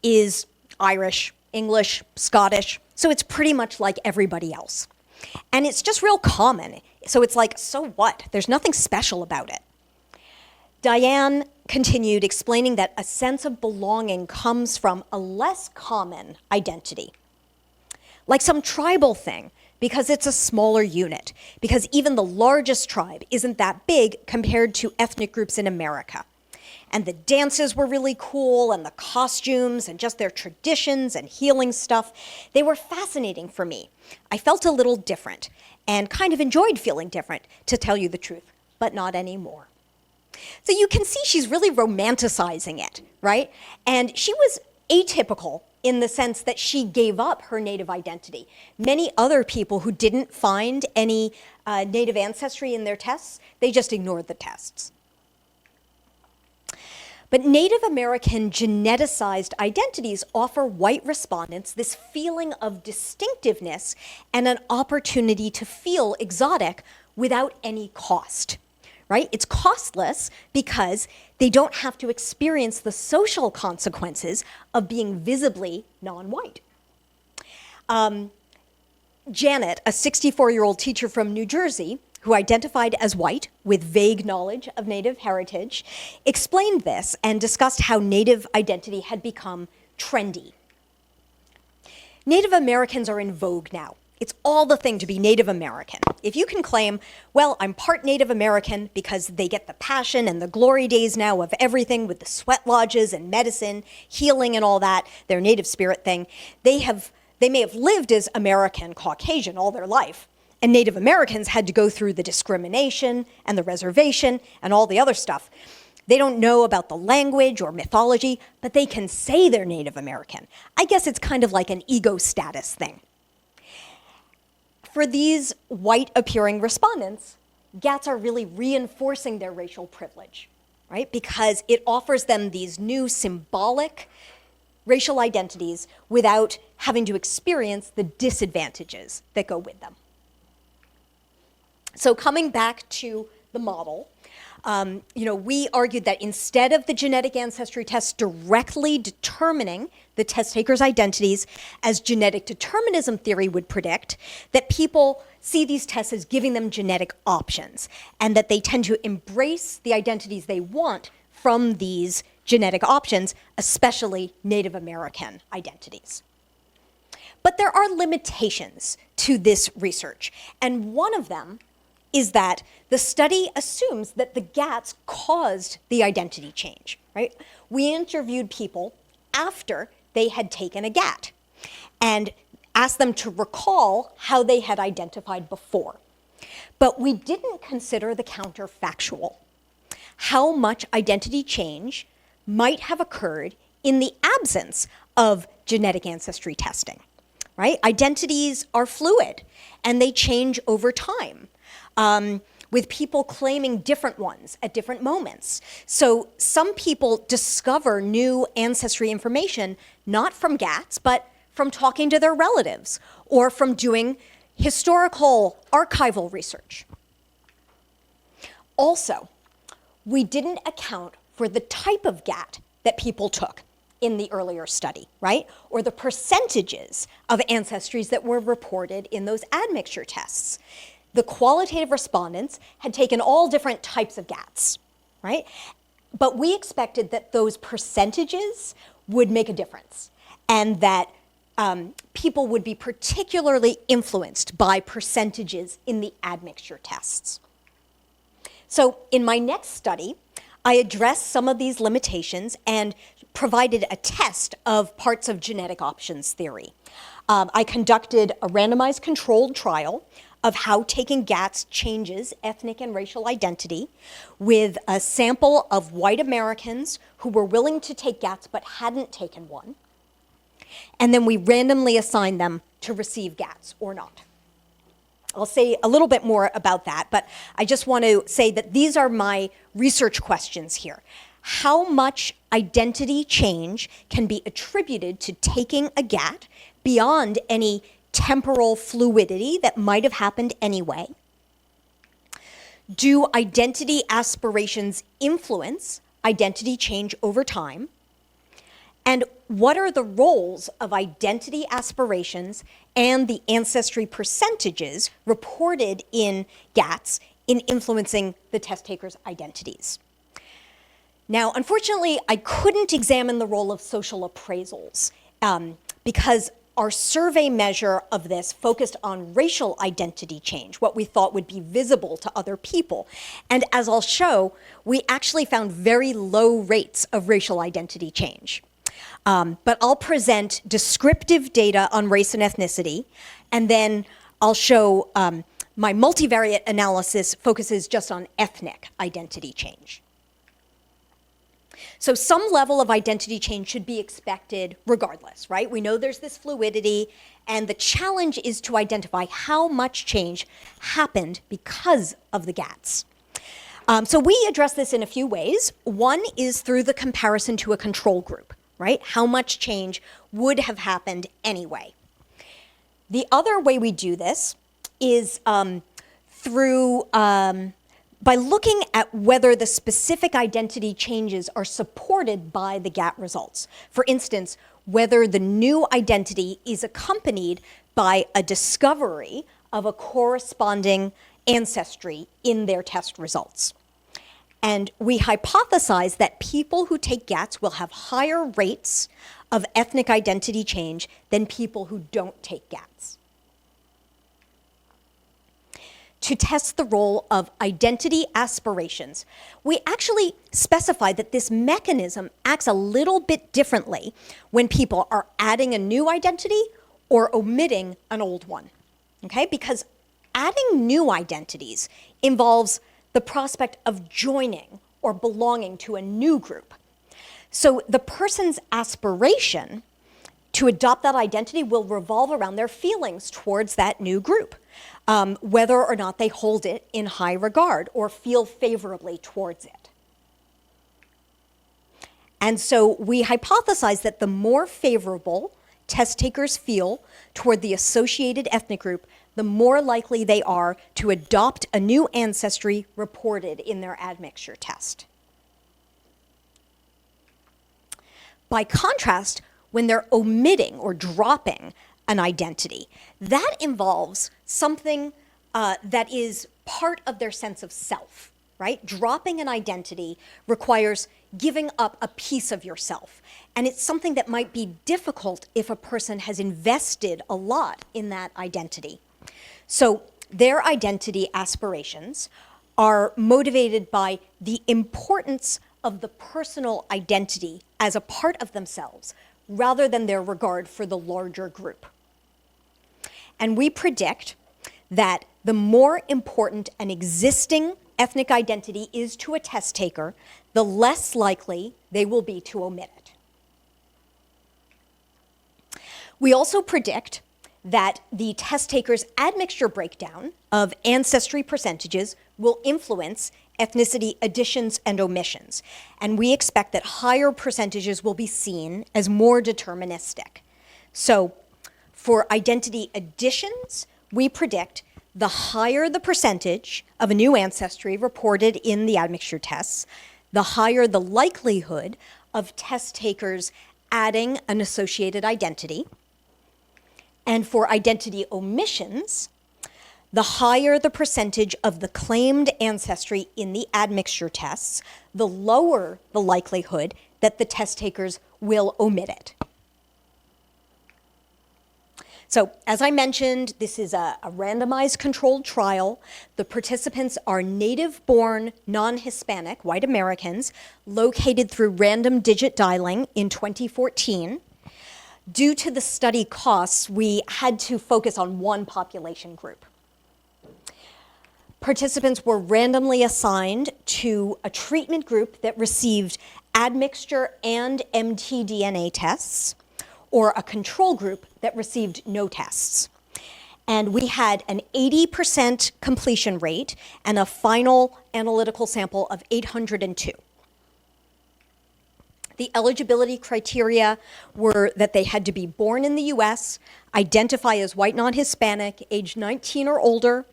is Irish, English, Scottish, so it's pretty much like everybody else. And it's just real common, so it's like, so what? There's nothing special about it." Diane continued explaining that a sense of belonging comes from a less common identity, like some tribal thing, because it's a smaller unit, because even the largest tribe isn't that big compared to ethnic groups in America. And the dances were really cool, and the costumes, and just their traditions and healing stuff, they were fascinating for me. I felt a little different, and kind of enjoyed feeling different, to tell you the truth, but not anymore. So you can see she's really romanticizing it, right? And she was atypical in the sense that she gave up her Native identity. Many other people who didn't find any Native ancestry in their tests, they just ignored the tests. But Native American geneticized identities offer white respondents this feeling of distinctiveness and an opportunity to feel exotic without any cost. Right? It's costless because they don't have to experience the social consequences of being visibly non-white. Janet, a 64-year-old teacher from New Jersey who identified as white with vague knowledge of Native heritage, explained this and discussed how Native identity had become trendy. Native Americans are in vogue now. It's all the thing to be Native American. If you can claim, well, I'm part Native American because they get the passion and the glory days now of everything with the sweat lodges and medicine, healing and all that, their Native spirit thing, they may have lived as American Caucasian all their life. And Native Americans had to go through the discrimination and the reservation and all the other stuff. They don't know about the language or mythology, but they can say they're Native American. I guess it's kind of like an ego status thing. For these white-appearing respondents, GATs are really reinforcing their racial privilege, right? Because it offers them these new symbolic racial identities without having to experience the disadvantages that go with them. So coming back to the model, we argued that instead of the genetic ancestry test directly determining the test takers' identities, as genetic determinism theory would predict, that people see these tests as giving them genetic options, and that they tend to embrace the identities they want from these genetic options, especially Native American identities. But there are limitations to this research, and one of them is that the study assumes that the GATs caused the identity change, right? We interviewed people after they had taken a GAT and asked them to recall how they had identified before. But we didn't consider the counterfactual. How much identity change might have occurred in the absence of genetic ancestry testing, right? Identities are fluid and they change over time. With people claiming different ones at different moments. So some people discover new ancestry information not from GATs, but from talking to their relatives or from doing historical archival research. Also, we didn't account for the type of GAT that people took. in the earlier study, right? Or the percentages of ancestries that were reported in those admixture tests. The qualitative respondents had taken all different types of GATs, right? But we expected that those percentages would make a difference and that people would be particularly influenced by percentages in the admixture tests. So in my next study, I addressed some of these limitations and provided a test of parts of genetic options theory. I conducted a randomized controlled trial of how taking GATs changes ethnic and racial identity with a sample of white Americans who were willing to take GATs but hadn't taken one. And then we randomly assigned them to receive GATs or not. I'll say a little bit more about that, but I just want to say that these are my research questions here. How much identity change can be attributed to taking a GAT beyond any temporal fluidity that might have happened anyway? Do identity aspirations influence identity change over time? And what are the roles of identity aspirations and the ancestry percentages reported in GATs in influencing the test takers' identities? Now, unfortunately, I couldn't examine the role of social appraisals because our survey measure of this focused on racial identity change, what we thought would be visible to other people. And as I'll show, we actually found very low rates of racial identity change. But I'll present descriptive data on race and ethnicity, and then I'll show my multivariate analysis focuses just on ethnic identity change. So some level of identity change should be expected regardless, right? We know there's this fluidity, and the challenge is to identify how much change happened because of the GATs. So we address this in a few ways. One is through the comparison to a control group, right? How much change would have happened anyway. The other way we do this is through by looking at whether the specific identity changes are supported by the GAT results. For instance, whether the new identity is accompanied by a discovery of a corresponding ancestry in their test results. And we hypothesize that people who take GATs will have higher rates of ethnic identity change than people who don't take GATs. To test the role of identity aspirations, we actually specify that this mechanism acts a little bit differently when people are adding a new identity or omitting an old one, okay? Because adding new identities involves the prospect of joining or belonging to a new group. So the person's aspiration to adopt that identity will revolve around their feelings towards that new group, whether or not they hold it in high regard or feel favorably towards it. And so we hypothesize that the more favorable test takers feel toward the associated ethnic group, the more likely they are to adopt a new ancestry reported in their admixture test. By contrast, when they're omitting or dropping an identity, that involves something that is part of their sense of self, right? Dropping an identity requires giving up a piece of yourself. And it's something that might be difficult if a person has invested a lot in that identity. So their identity aspirations are motivated by the importance of the personal identity as a part of themselves, rather than their regard for the larger group. And we predict that the more important an existing ethnic identity is to a test taker, the less likely they will be to omit it. We also predict that the test taker's admixture breakdown of ancestry percentages will influence ethnicity additions and omissions. And we expect that higher percentages will be seen as more deterministic. So for identity additions, we predict the higher the percentage of a new ancestry reported in the admixture tests, the higher the likelihood of test takers adding an associated identity. And for identity omissions, the higher the percentage of the claimed ancestry in the admixture tests, the lower the likelihood that the test takers will omit it. So, as I mentioned, this is a randomized controlled trial. The participants are native-born, non-Hispanic, white Americans, located through random digit dialing in 2014. Due to the study costs, we had to focus on one population group. Participants were randomly assigned to a treatment group that received admixture and mtDNA tests, or a control group that received no tests. And we had an 80% completion rate and a final analytical sample of 802. The eligibility criteria were that they had to be born in the US, identify as white non-Hispanic, age 19 or older,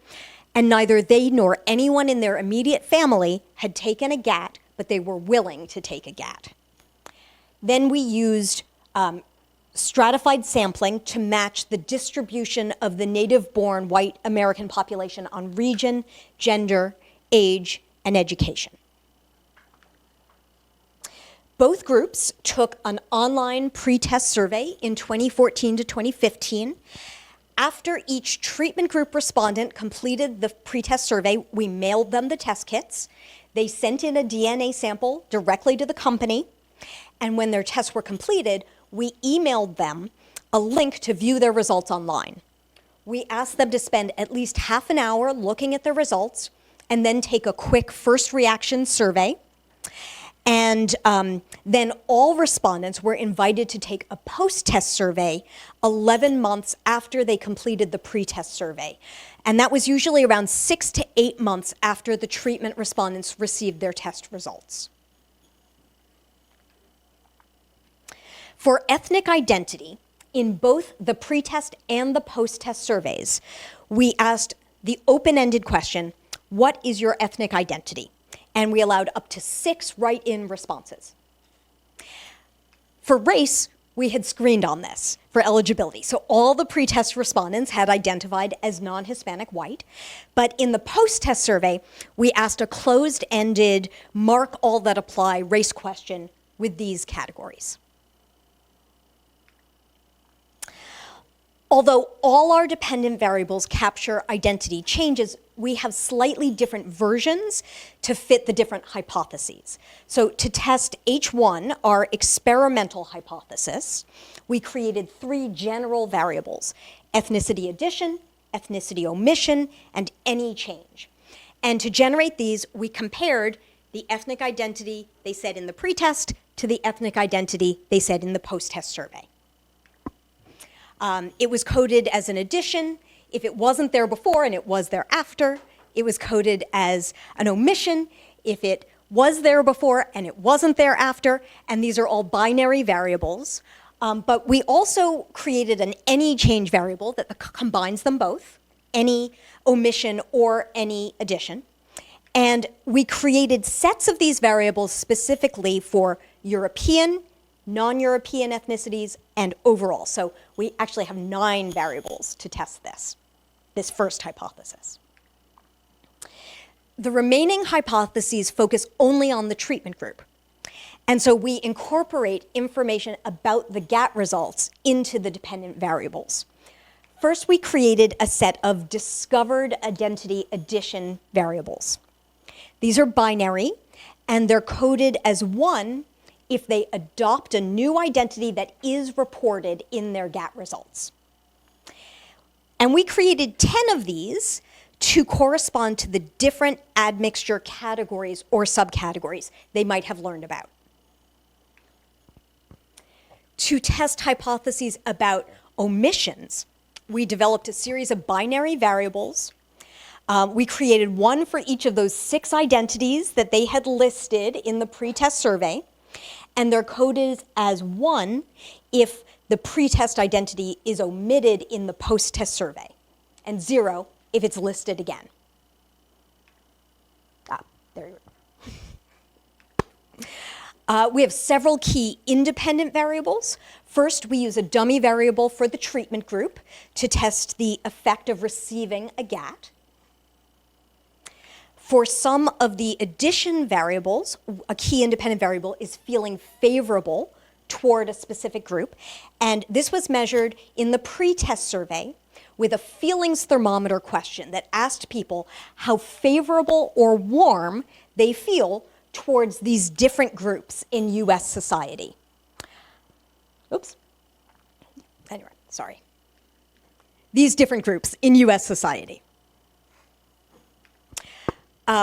and neither they nor anyone in their immediate family had taken a GAT, but they were willing to take a GAT. Then we used stratified sampling to match the distribution of the native-born white American population on region, gender, age, and education. Both groups took an online pre-test survey in 2014 to 2015. After each treatment group respondent completed the pre-test survey, we mailed them the test kits. They sent in a DNA sample directly to the company, and when their tests were completed, we emailed them a link to view their results online. We asked them to spend at least half an hour looking at their results and then take a quick first reaction survey. And then all respondents were invited to take a post-test survey 11 months after they completed the pre-test survey. And that was usually around 6 to 8 months after the treatment respondents received their test results. For ethnic identity, in both the pre-test and the post-test surveys, we asked the open-ended question, what is your ethnic identity? And we allowed up to 6 write-in responses. For race, we had screened on this for eligibility. So all the pre-test respondents had identified as non-Hispanic white. But in the post-test survey, we asked a closed-ended mark all that apply race question with these categories. Although all our dependent variables capture identity changes, we have slightly different versions to fit the different hypotheses. So to test H1, our experimental hypothesis, we created 3 general variables: ethnicity addition, ethnicity omission, and any change. And to generate these, we compared the ethnic identity they said in the pretest to the ethnic identity they said in the post-test survey. It was coded as an addition. If it wasn't there before and it was there after, it was coded as an omission. If it was there before and it wasn't there after, and these are all binary variables. But we also created an any change variable that combines them both, any omission or any addition. And we created sets of these variables specifically for European, non-European ethnicities, and overall. So we actually have 9 variables to test this first hypothesis. The remaining hypotheses focus only on the treatment group. And so we incorporate information about the GAT results into the dependent variables. First, we created a set of discovered identity addition variables. These are binary, and they're coded as 1 if they adopt a new identity that is reported in their GAT results. And we created 10 of these to correspond to the different admixture categories or subcategories they might have learned about. To test hypotheses about omissions, we developed a series of binary variables. We created 1 for each of those 6 identities that they had listed in the pretest survey, and they're coded as 1 if the pretest identity is omitted in the post-test survey, and 0 if it's listed again. There you go. We have several key independent variables. First, we use a dummy variable for the treatment group to test the effect of receiving a GAT. For some of the addition variables, a key independent variable is feeling favorable toward a specific group, and this was measured in the pre-test survey with a feelings thermometer question that asked people how favorable or warm they feel towards these different groups in US society. Oops. Anyway, sorry. These different groups in US society.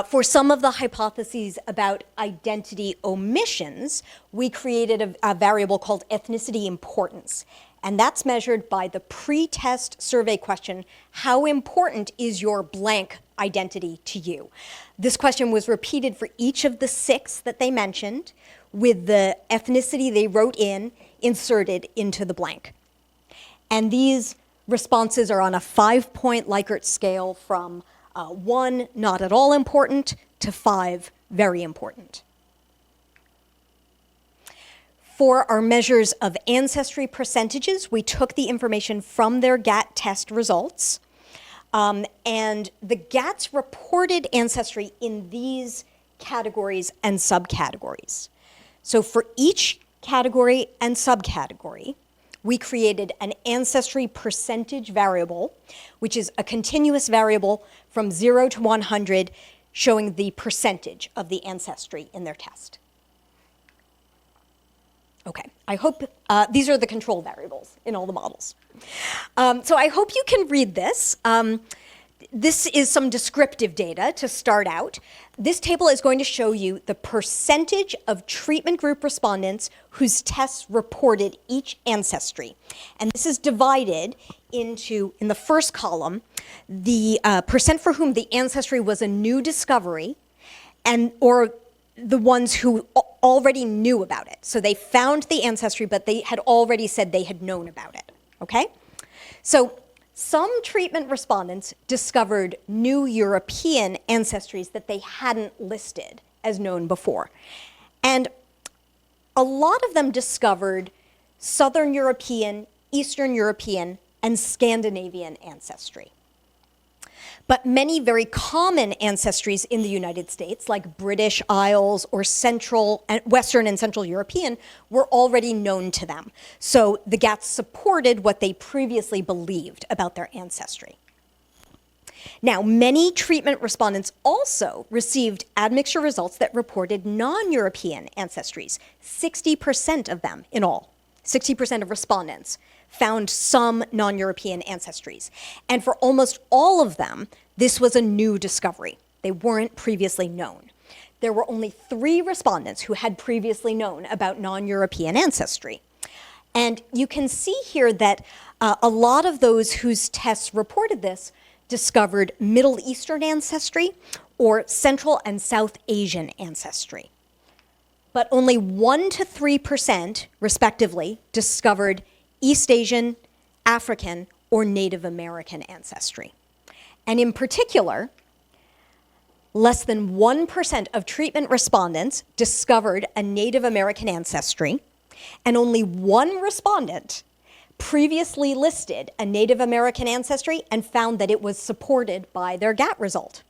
For some of the hypotheses about identity omissions, we created a variable called ethnicity importance. And that's measured by the pre-test survey question, how important is your blank identity to you? This question was repeated for each of the 6 that they mentioned, with the ethnicity they wrote in inserted into the blank. And these responses are on a 5-point Likert scale from 1, not at all important, to 5, very important. For our measures of ancestry percentages, we took the information from their GAT test results, and the GATs reported ancestry in these categories and subcategories. So for each category and subcategory, we created an ancestry percentage variable, which is a continuous variable from 0 to 100, showing the percentage of the ancestry in their test. Okay, I hope these are the control variables in all the models. So I hope you can read this. This is some descriptive data to start out. This table is going to show you the percentage of treatment group respondents whose tests reported each ancestry. And this is divided into, in the first column, the percent for whom the ancestry was a new discovery, or the ones who already knew about it. So they found the ancestry, but they had already said they had known about it, okay? So some treatment respondents discovered new European ancestries that they hadn't listed as known before. And a lot of them discovered Southern European, Eastern European, and Scandinavian ancestry. But many very common ancestries in the United States, like British Isles or Western and Central European, were already known to them. So the GATs supported what they previously believed about their ancestry. Now, many treatment respondents also received admixture results that reported non-European ancestries, 60% of them in all, 60% of respondents found some non-European ancestries. And for almost all of them, this was a new discovery. They weren't previously known. There were only 3 respondents who had previously known about non-European ancestry. And you can see here that a lot of those whose tests reported this discovered Middle Eastern ancestry or Central and South Asian ancestry. But only 1 to 3%, respectively, discovered East Asian, African, or Native American ancestry. And in particular, less than 1% of treatment respondents discovered a Native American ancestry, and only 1 respondent previously listed a Native American ancestry and found that it was supported by their GAT result.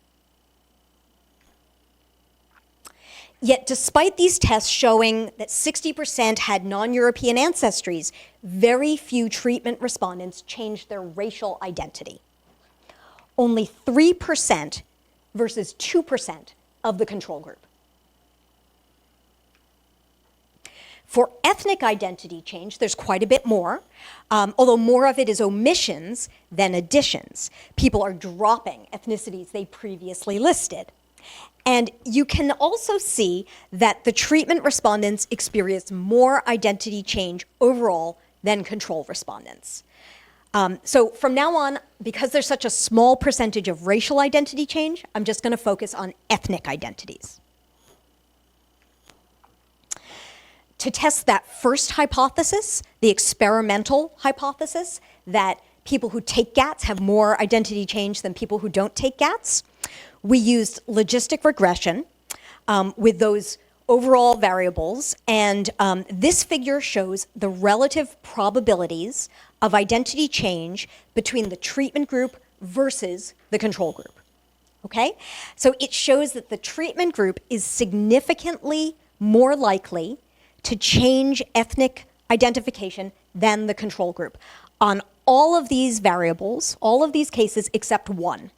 Yet despite these tests showing that 60% had non-European ancestries, very few treatment respondents changed their racial identity. Only 3% versus 2% of the control group. For ethnic identity change, there's quite a bit more, although more of it is omissions than additions. People are dropping ethnicities they previously listed. And you can also see that the treatment respondents experience more identity change overall than control respondents. So from now on, because there's such a small percentage of racial identity change, I'm just going to focus on ethnic identities. To test that first hypothesis, the experimental hypothesis that people who take GATs have more identity change than people who don't take GATs, we used logistic regression with those overall variables, and this figure shows the relative probabilities of identity change between the treatment group versus the control group. Okay? So it shows that the treatment group is significantly more likely to change ethnic identification than the control group on all of these variables, all of these cases except one,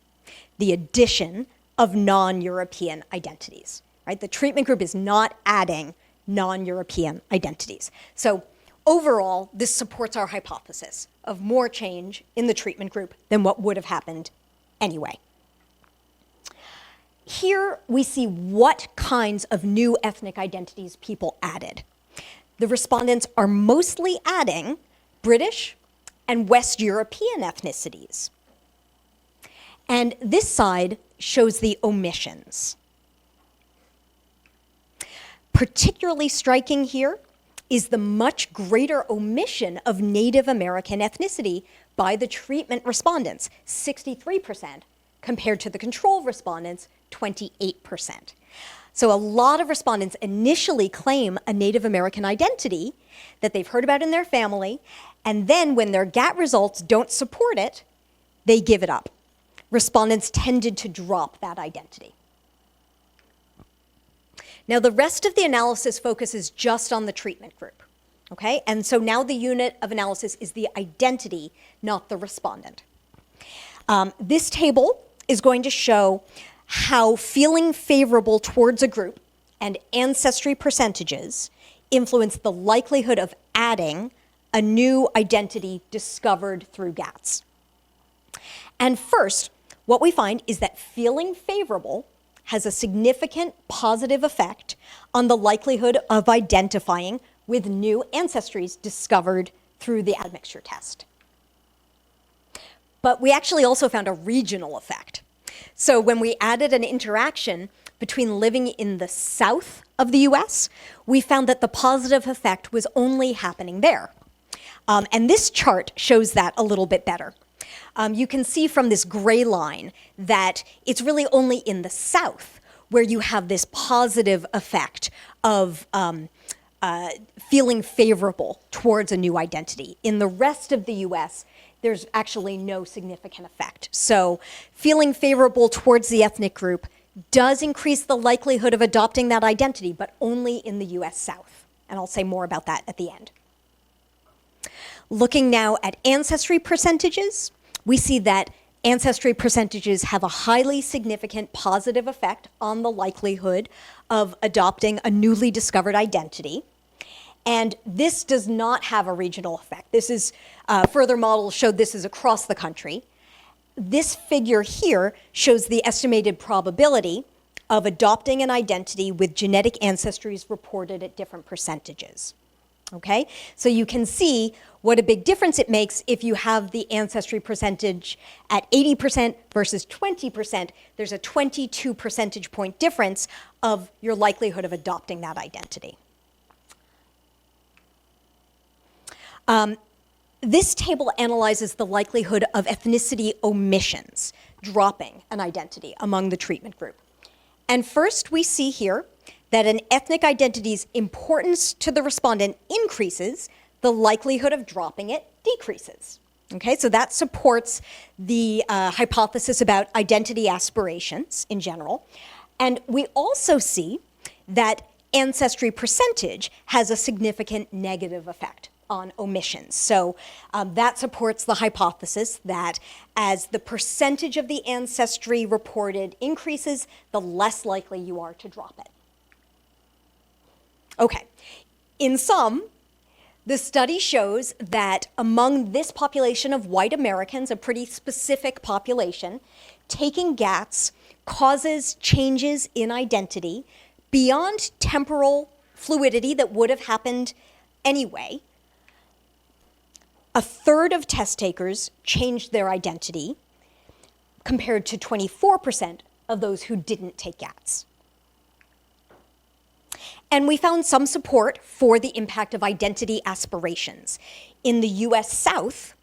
the addition of non-European identities. Right? The treatment group is not adding non-European identities. So overall, this supports our hypothesis of more change in the treatment group than what would have happened anyway. Here we see what kinds of new ethnic identities people added. The respondents are mostly adding British and West European ethnicities. And this side shows the omissions. Particularly striking here is the much greater omission of Native American ethnicity by the treatment respondents, 63%, compared to the control respondents, 28%. So a lot of respondents initially claim a Native American identity that they've heard about in their family, and then when their GAT results don't support it, they give it up. Respondents tended to drop that identity. Now, the rest of the analysis focuses just on the treatment group, okay? And so now the unit of analysis is the identity, not the respondent. This table is going to show how feeling favorable towards a group and ancestry percentages influence the likelihood of adding a new identity discovered through GATs. And first, what we find is that feeling favorable has a significant positive effect on the likelihood of identifying with new ancestries discovered through the admixture test. But we actually also found a regional effect. So when we added an interaction between living in the south of the US, we found that the positive effect was only happening there. And this chart shows that a little bit better. You can see from this gray line that it's really only in the south where you have this positive effect of feeling favorable towards a new identity. In the rest of the US, there's actually no significant effect. So feeling favorable towards the ethnic group does increase the likelihood of adopting that identity, but only in the US South. And I'll say more about that at the end. Looking now at ancestry percentages, we see that ancestry percentages have a highly significant positive effect on the likelihood of adopting a newly discovered identity. And this does not have a regional effect. This is, further models showed this is across the country. This figure here shows the estimated probability of adopting an identity with genetic ancestries reported at different percentages. Okay, so you can see what a big difference it makes if you have the ancestry percentage at 80% versus 20%. There's a 22 percentage point difference of your likelihood of adopting that identity. This table analyzes the likelihood of ethnicity omissions, dropping an identity among the treatment group. And first we see here that an ethnic identity's importance to the respondent increases, the likelihood of dropping it decreases. Okay, so that supports the hypothesis about identity aspirations in general. And we also see that ancestry percentage has a significant negative effect on omissions. So that supports the hypothesis that as the percentage of the ancestry reported increases, the less likely you are to drop it. Okay, in sum, the study shows that among this population of white Americans, a pretty specific population, taking GATs causes changes in identity beyond temporal fluidity that would have happened anyway. A third of test takers changed their identity compared to 24% of those who didn't take GATs. And we found some support for the impact of identity aspirations. In the US South,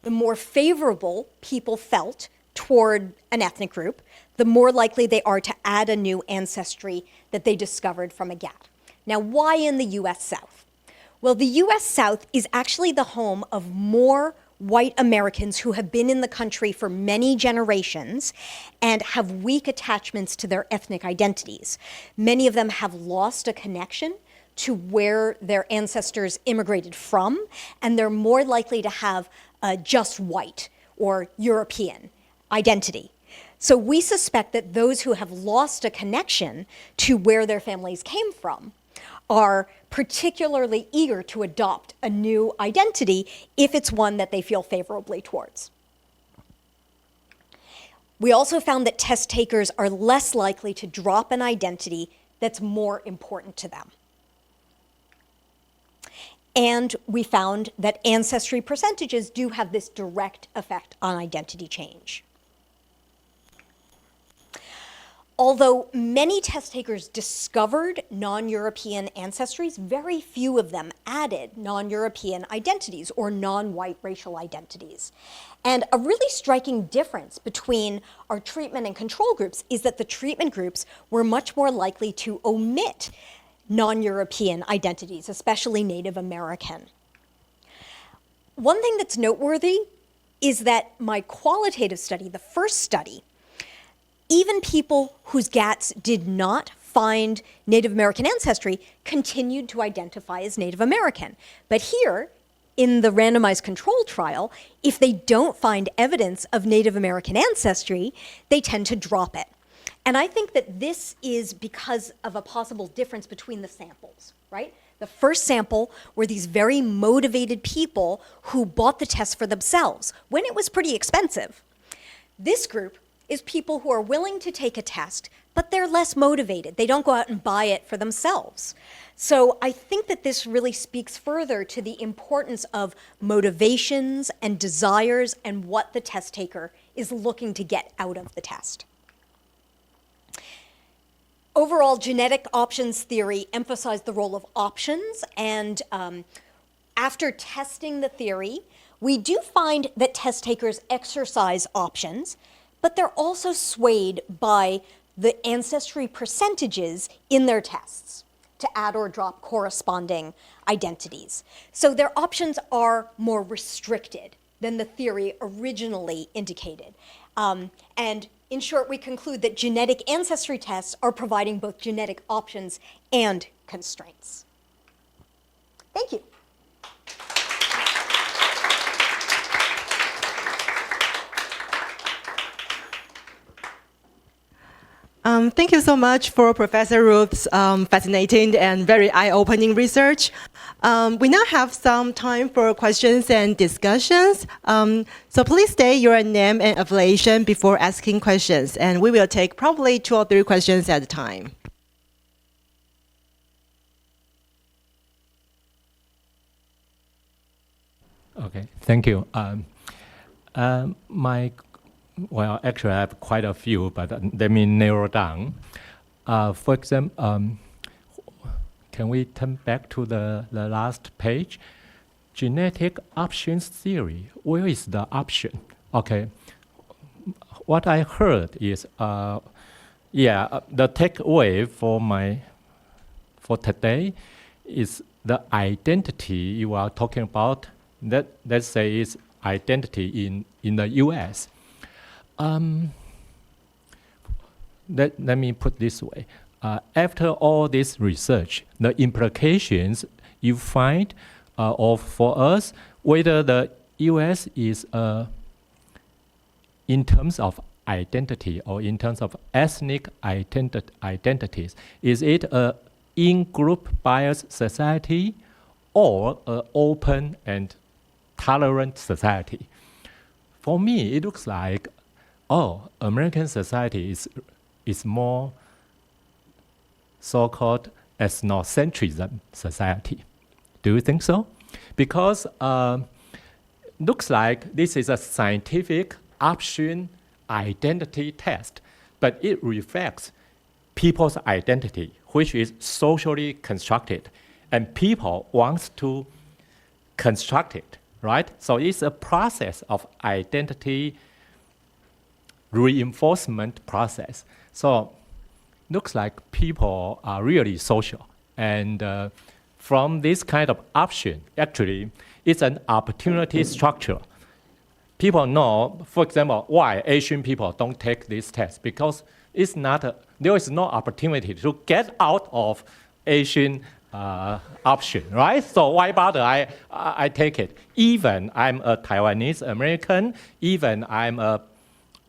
the more favorable people felt toward an ethnic group, the more likely they are to add a new ancestry that they discovered from a GAT. Now, why in the US South? Well, the US South is actually the home of more white Americans who have been in the country for many generations and have weak attachments to their ethnic identities. Many of them have lost a connection to where their ancestors immigrated from, and they're more likely to have a just white or European identity. So we suspect that those who have lost a connection to where their families came from are particularly eager to adopt a new identity if it's one that they feel favorably towards. We also found that test takers are less likely to drop an identity that's more important to them. And we found that ancestry percentages do have this direct effect on identity change. Although many test takers discovered non-European ancestries, very few of them added non-European identities or non-white racial identities. And a really striking difference between our treatment and control groups is that the treatment groups were much more likely to omit non-European identities, especially Native American. One thing that's noteworthy is that my qualitative study, the first study, even people whose GATs did not find Native American ancestry continued to identify as Native American. But here, in the randomized control trial, if they don't find evidence of Native American ancestry, they tend to drop it. And I think that this is because of a possible difference between the samples, right? The first sample were these very motivated people who bought the test for themselves when it was pretty expensive. This group is people who are willing to take a test, but they're less motivated. They don't go out and buy it for themselves. So I think that this really speaks further to the importance of motivations and desires and what the test taker is looking to get out of the test. Overall, genetic options theory emphasized the role of options, and after testing the theory, we do find that test takers exercise options, but they're also swayed by the ancestry percentages in their tests to add or drop corresponding identities. So their options are more restricted than the theory originally indicated. And in short, we conclude that genetic ancestry tests are providing both genetic options and constraints. Thank you. Thank you so much for Professor Roth's fascinating and very eye-opening research. We now have some time for questions and discussions. So please state your name and affiliation before asking questions, and we will take probably 2 or 3 questions at a time. Okay, thank you. Well, actually, I have quite a few, but let me narrow down. For example, can we turn back to the last page? Genetic options theory. Where is the option? Okay. What I heard is, the takeaway for today is the identity you are talking about. Let's say is identity in the U.S. Let me put this way. After all this research, the implications you find for us, whether the U.S. is in terms of identity or in terms of ethnic identities, is it an in-group biased society or an open and tolerant society? For me, it looks like American society is more so-called ethnocentrism society. Do you think so? Because looks like this is a scientific option identity test, but it reflects people's identity, which is socially constructed, and people want to construct it, right? So it's a process of identity reinforcement process. So looks like people are really social And from this kind of option, actually, it's an opportunity structure. People know, for example, why Asian people don't take this test, because it's not there is no opportunity to get out of Asian option, right? So why bother? I take it. Even I'm a Taiwanese American, even I'm a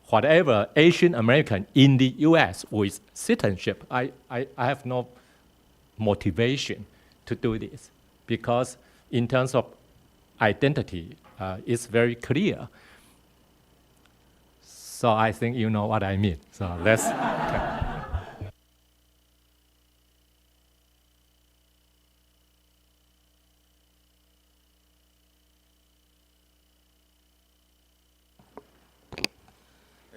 whatever Asian American in the U.S. with citizenship, I have no motivation to do this, because in terms of identity, it's very clear. So I think you know what I mean. So let's.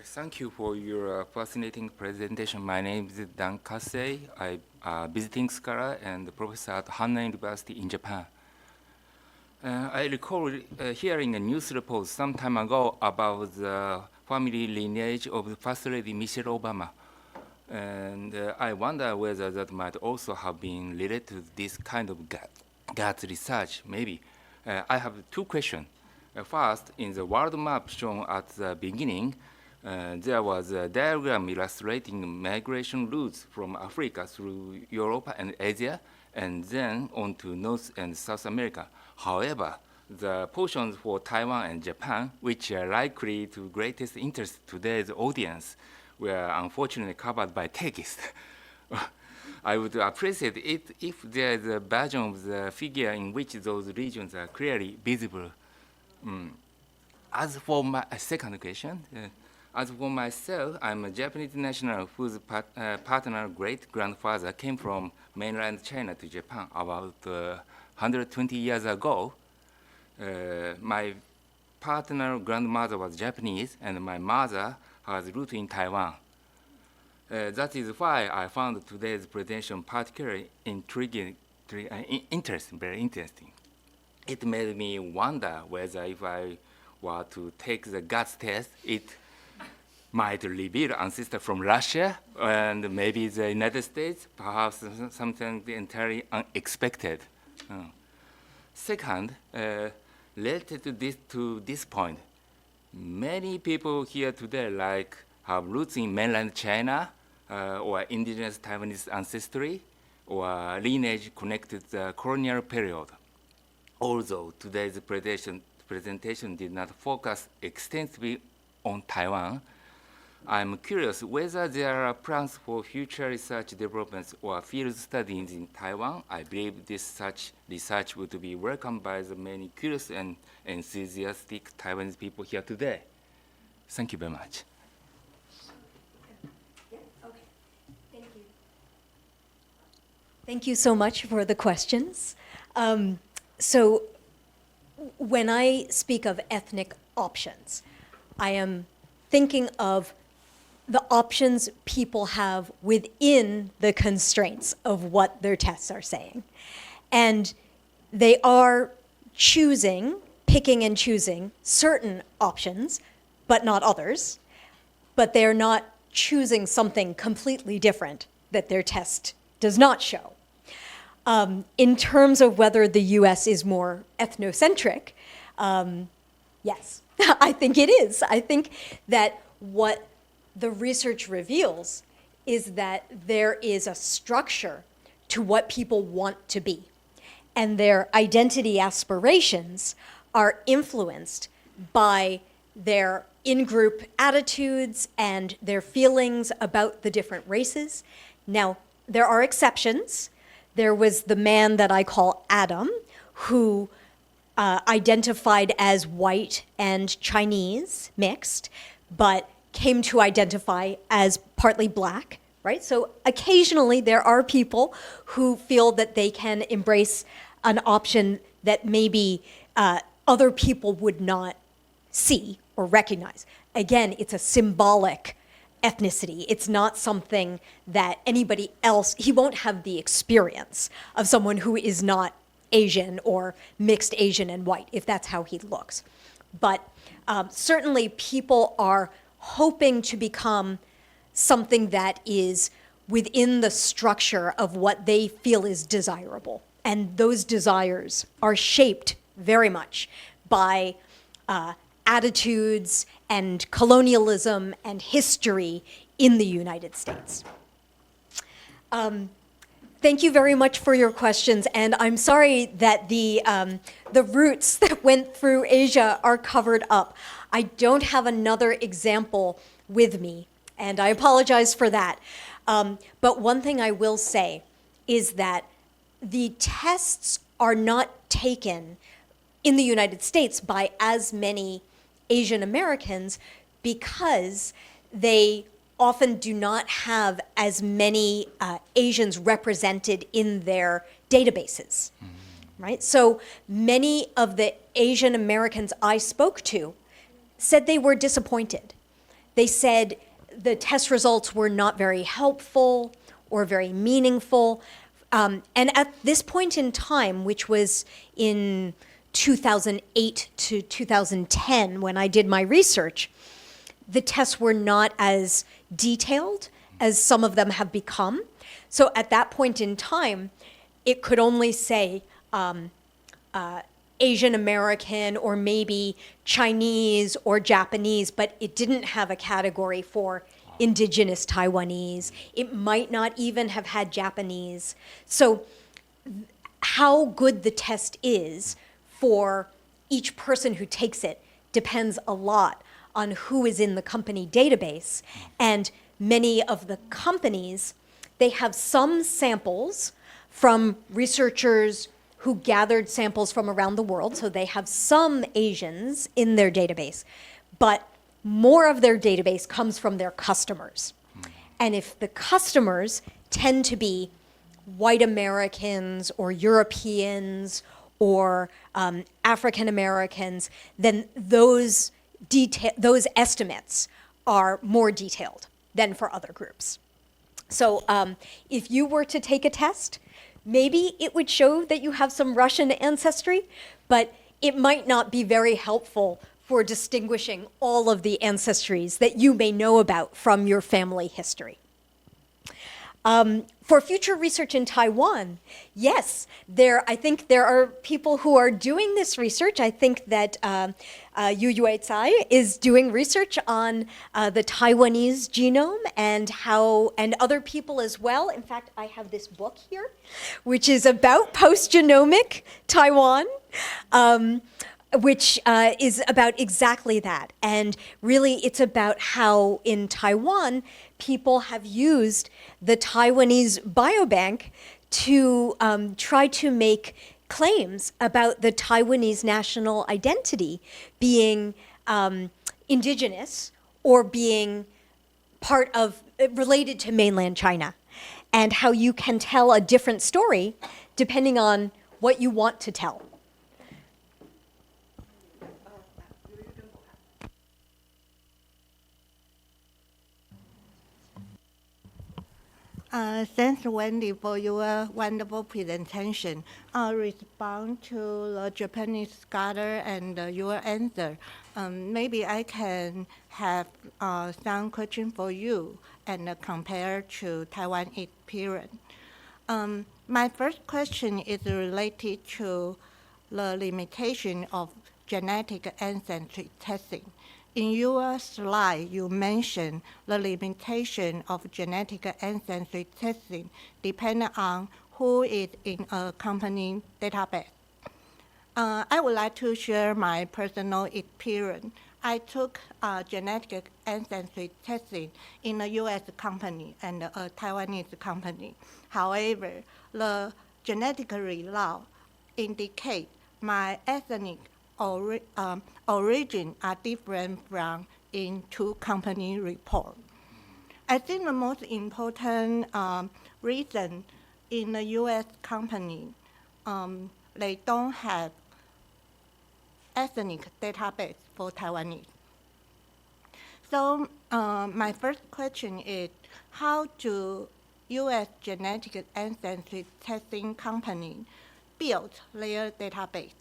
Thank you for your fascinating presentation. My name is Dan Kasei. I'm a visiting scholar and professor at Hanna University in Japan. I recall hearing a news report some time ago about the family lineage of the First Lady Michelle Obama. And I wonder whether that might also have been related to this kind of GATs research, maybe. I have two questions. First, in the world map shown at the beginning, there was a diagram illustrating migration routes from Africa through Europe and Asia, and then on to North and South America. However, the portions for Taiwan and Japan, which are likely to greatest interest to today's audience, were unfortunately covered by text. I would appreciate it if there is a version of the figure in which those regions are clearly visible. As for my second question, as for myself, I'm a Japanese national whose paternal great-grandfather came from mainland China to Japan about 120 years ago. My paternal grandmother was Japanese, and my mother has roots in Taiwan. That is why I found today's presentation particularly intriguing, interesting, very interesting. It made me wonder whether if I were to take the GATs test, it might reveal ancestors from Russia and maybe the United States, perhaps something entirely unexpected. Second, related to this point, many people here today have roots in mainland China or indigenous Taiwanese ancestry or lineage connected to the colonial period. Although today's presentation did not focus extensively on Taiwan, I'm curious whether there are plans for future research developments or field studies in Taiwan. I believe this such research would be welcomed by the many curious and enthusiastic Taiwanese people here today. Thank you very much. Yeah, okay. Thank you. Thank you so much for the questions. So when I speak of ethnic options, I am thinking of the options people have within the constraints of what their tests are saying. And they are picking and choosing certain options, but not others. But they're not choosing something completely different that their test does not show. In terms of whether the US is more ethnocentric, yes, I think it is. I think that what the research reveals is that there is a structure to what people want to be. And their identity aspirations are influenced by their in-group attitudes and their feelings about the different races. Now, there are exceptions. There was the man that I call Adam, who identified as white and Chinese mixed, but came to identify as partly black, right? So occasionally there are people who feel that they can embrace an option that maybe other people would not see or recognize. Again, it's a symbolic ethnicity. It's not something that anybody else, he won't have the experience of someone who is not Asian or mixed Asian and white, if that's how he looks. But certainly people are hoping to become something that is within the structure of what they feel is desirable. And those desires are shaped very much by attitudes and colonialism and history in the United States. Thank you very much for your questions, and I'm sorry that the routes that went through Asia are covered up. I don't have another example with me, and I apologize for that. But one thing I will say is that the tests are not taken in the United States by as many Asian Americans because they often do not have as many Asians represented in their databases, right? So many of the Asian Americans I spoke to said they were disappointed. They said the test results were not very helpful or very meaningful. And at this point in time, which was in 2008 to 2010, when I did my research, the tests were not as detailed as some of them have become. So at that point in time, it could only say Asian American or maybe Chinese or Japanese, but it didn't have a category for indigenous Taiwanese. It might not even have had Japanese. So how good the test is for each person who takes it depends a lot on who is in the company database. And many of the companies, they have some samples from researchers who gathered samples from around the world. So they have some Asians in their database, but more of their database comes from their customers. And if the customers tend to be white Americans or Europeans or African Americans, then those estimates are more detailed than for other groups. So if you were to take a test, maybe it would show that you have some Russian ancestry, but it might not be very helpful for distinguishing all of the ancestries that you may know about from your family history. For future research in Taiwan, yes, I think there are people who are doing this research. I think that Yu Tsai is doing research on the Taiwanese genome and other people as well. In fact, I have this book here, which is about post-genomic Taiwan. Which is about exactly that. And really, it's about how in Taiwan, people have used the Taiwanese biobank to try to make claims about the Taiwanese national identity being indigenous or being related to mainland China, and how you can tell a different story depending on what you want to tell. Thanks, Wendy, for your wonderful presentation. I'll respond to the Japanese scholar and your answer. Maybe I can have some question for you and compare to Taiwan experience. My first question is related to the limitation of genetic ancestry testing. In your slide, you mentioned the limitation of genetic ancestry testing depending on who is in a company database. I would like to share my personal experience. I took genetic ancestry testing in a U.S. company and a Taiwanese company. However, the genetic result indicate my ethnic origin are different from in two company report. I think the most important reason in the U.S. company, they don't have ethnic database for Taiwanese. So my first question is, how do U.S. genetic ancestry testing company build their database?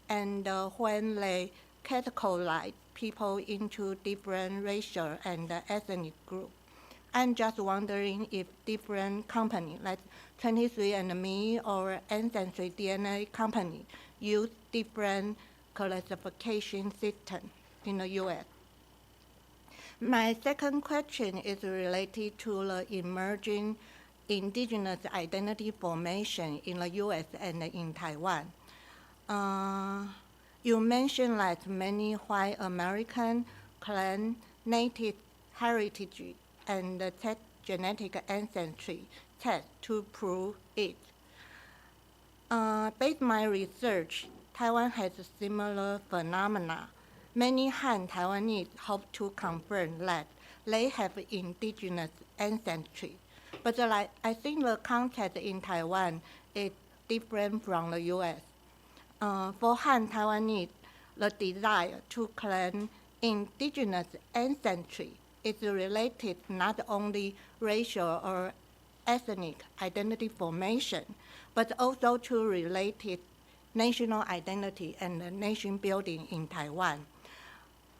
And when they categorize people into different racial and ethnic groups, I'm just wondering if different company, like 23andMe or Ancestry DNA company, use different classification system in the U.S. My second question is related to the emerging indigenous identity formation in the U.S. and in Taiwan. You mentioned that many white Americans claim native heritage and test genetic ancestry tests to prove it. Based on my research, Taiwan has a similar phenomena. Many Han Taiwanese hope to confirm that they have indigenous ancestry. But I think the context in Taiwan is different from the U.S. For Han Taiwanese, the desire to claim indigenous ancestry is related not only racial or ethnic identity formation, but also to related national identity and nation building in Taiwan.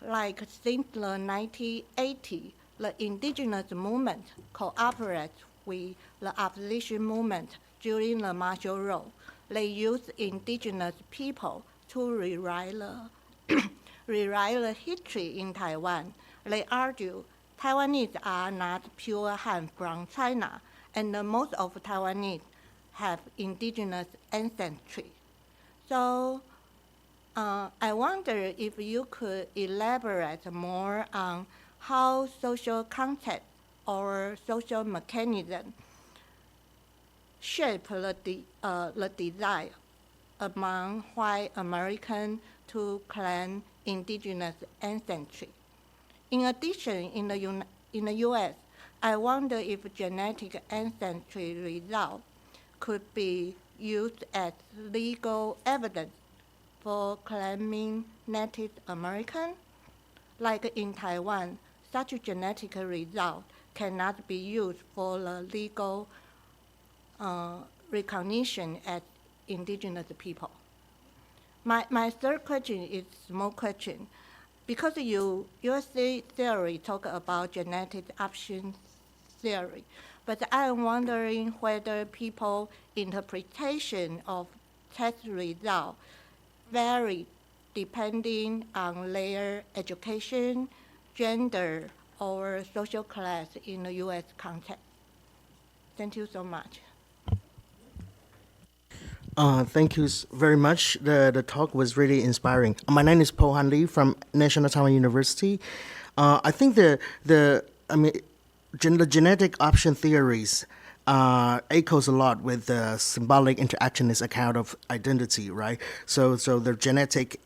Like since the 1980s, the indigenous movement cooperates with the opposition movement during the martial law. They use indigenous people to rewrite the history in Taiwan. They argue Taiwanese are not pure Han from China, and most of Taiwanese have indigenous ancestry. So I wonder if you could elaborate more on how social context or social mechanism shape the desire among white Americans to claim indigenous ancestry. In addition, in the U.S., I wonder if genetic ancestry results could be used as legal evidence for claiming Native American. Like in Taiwan, such genetic result cannot be used for the legal recognition as indigenous people. My third question is a small question. Because your theory talk about genetic option theory, but I'm wondering whether people's interpretation of test results vary depending on their education, gender, or social class in the U.S. context. Thank you so much. Thank you very much. The talk was really inspiring. My name is Po Han Lee from National Taiwan University. I think the genetic option theories echoes a lot with the symbolic interactionist account of identity, right? So the genetic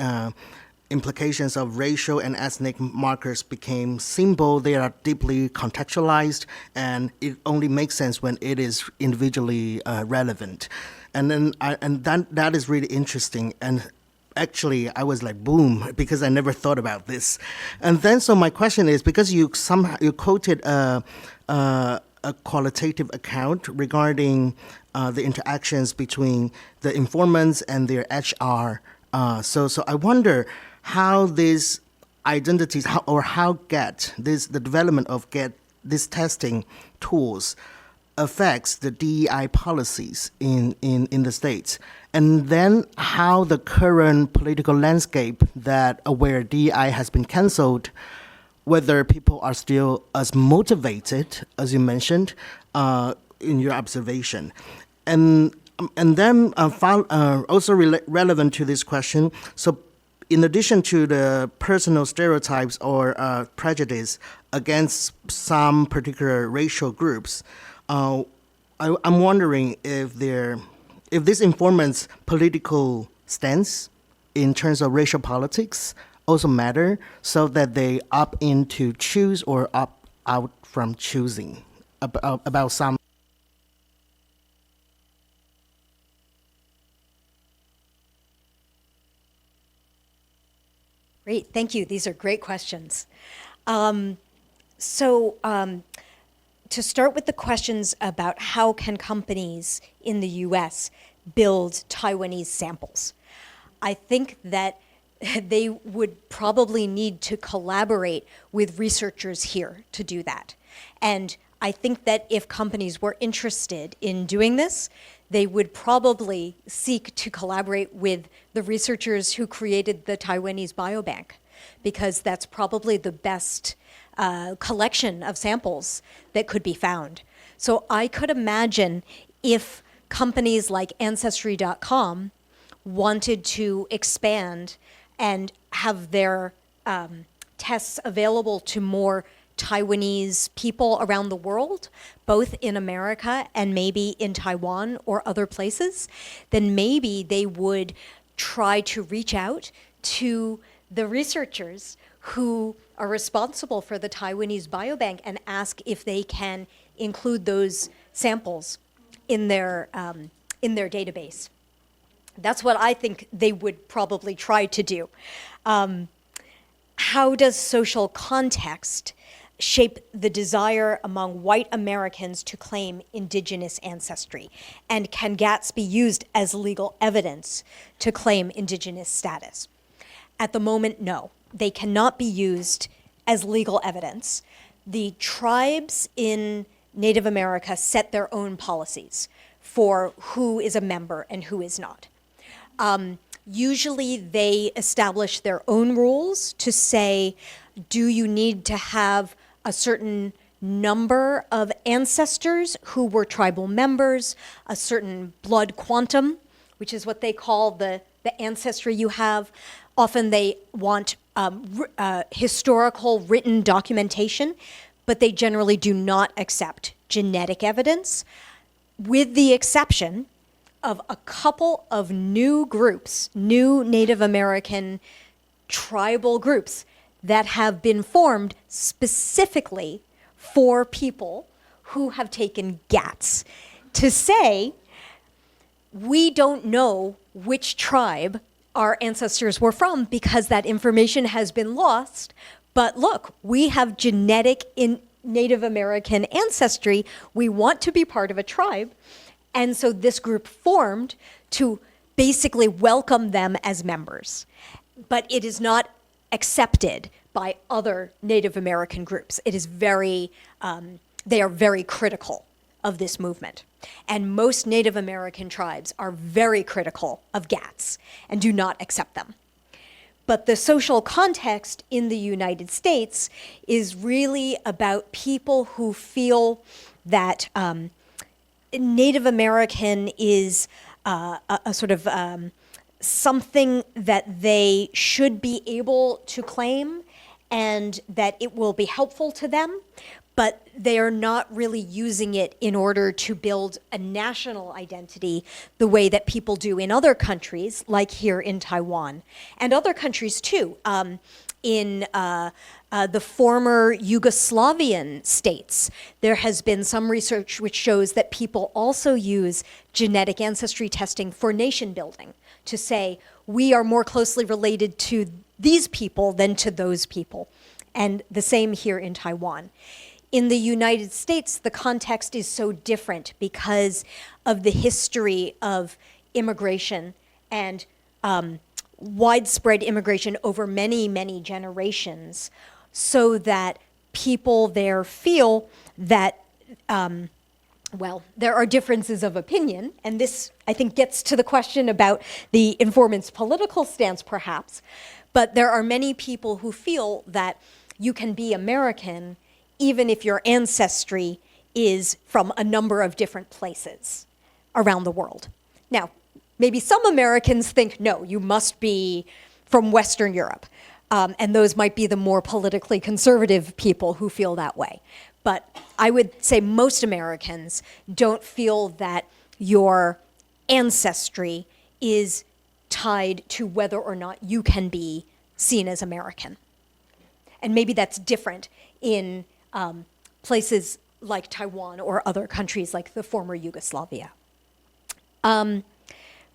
implications of racial and ethnic markers became symbol. They are deeply contextualized, and it only makes sense when it is individually relevant. And then that is really interesting. And actually, I was like, boom, because I never thought about this. And then, so my question is, because you quoted a qualitative account regarding the interactions between the informants and their HR. So I wonder how these identities, how the development of these testing tools affects the DEI policies in the States, and then how the current political landscape that where DEI has been canceled, whether people are still as motivated as you mentioned in your observation, and then also relevant to this question. So, in addition to the personal stereotypes or prejudice against some particular racial groups, I'm wondering if this informants' political stance in terms of racial politics also matter, so that they opt in to choose or opt out from choosing about some. Great, thank you. These are great questions. To start with the questions about how can companies in the US build Taiwanese samples, I think that they would probably need to collaborate with researchers here to do that. And I think that if companies were interested in doing this, they would probably seek to collaborate with the researchers who created the Taiwanese biobank, because that's probably the best collection of samples that could be found. So I could imagine if companies like Ancestry.com wanted to expand and have their tests available to more Taiwanese people around the world, both in America and maybe in Taiwan or other places, then maybe they would try to reach out to the researchers who are responsible for the Taiwanese biobank and ask if they can include those samples in their database. That's what I think they would probably try to do. How does social context shape the desire among white Americans to claim indigenous ancestry? And can GATs be used as legal evidence to claim indigenous status? At the moment, no. They cannot be used as legal evidence. The tribes in Native America set their own policies for who is a member and who is not. Usually they establish their own rules to say, do you need to have a certain number of ancestors who were tribal members, a certain blood quantum, which is what they call the ancestry you have. Often they want historical written documentation, but they generally do not accept genetic evidence, with the exception of a couple of new groups, new Native American tribal groups that have been formed specifically for people who have taken GATs to say, we don't know which tribe our ancestors were from because that information has been lost, but look, we have genetic in Native American ancestry, we want to be part of a tribe, and so this group formed to basically welcome them as members. But it is not accepted by other Native American groups. It is very, they are very critical of this movement. And most Native American tribes are very critical of GATs and do not accept them. But the social context in the United States is really about people who feel that Native American is a sort of something that they should be able to claim and that it will be helpful to them, but they are not really using it in order to build a national identity the way that people do in other countries, like here in Taiwan, and other countries too. In the former Yugoslavian states, there has been some research which shows that people also use genetic ancestry testing for nation building, to say, we are more closely related to these people than to those people. And the same here in Taiwan. In the United States, the context is so different because of the history of immigration and widespread immigration over many, many generations, so that people there feel that, well, there are differences of opinion, and this, I think, gets to the question about the informant's political stance, perhaps, but there are many people who feel that you can be American even if your ancestry is from a number of different places around the world. Now, maybe some Americans think, no, you must be from Western Europe. And those might be the more politically conservative people who feel that way. But I would say most Americans don't feel that your ancestry is tied to whether or not you can be seen as American. And maybe that's different in places like Taiwan or other countries like the former Yugoslavia.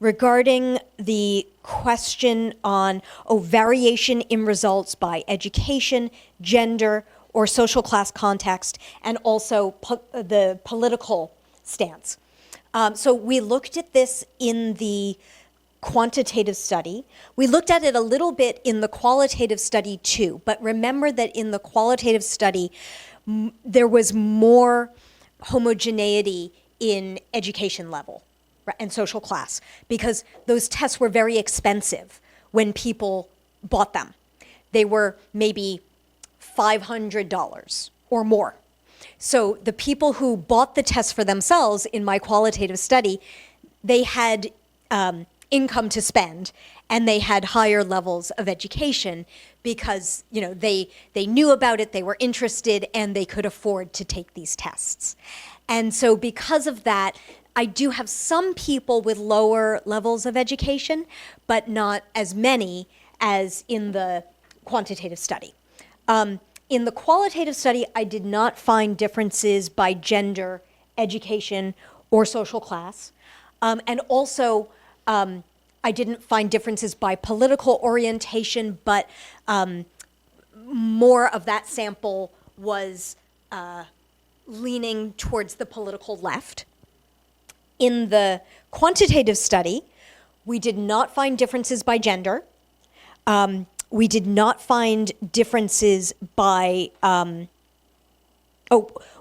Regarding the question on variation in results by education, gender, or social class context, and also the political stance. So we looked at this in the quantitative study. We looked at it a little bit in the qualitative study too, but remember that in the qualitative study, there was more homogeneity in education level and social class, because those tests were very expensive when people bought them. They were maybe $500 or more. So the people who bought the tests for themselves in my qualitative study, they had income to spend, and they had higher levels of education because they knew about it, they were interested, and they could afford to take these tests. And so because of that, I do have some people with lower levels of education, but not as many as in the quantitative study. In the qualitative study, I did not find differences by gender, education, or social class. And also, I didn't find differences by political orientation, but more of that sample was leaning towards the political left. In the quantitative study, we did not find differences by gender. We did not find differences by,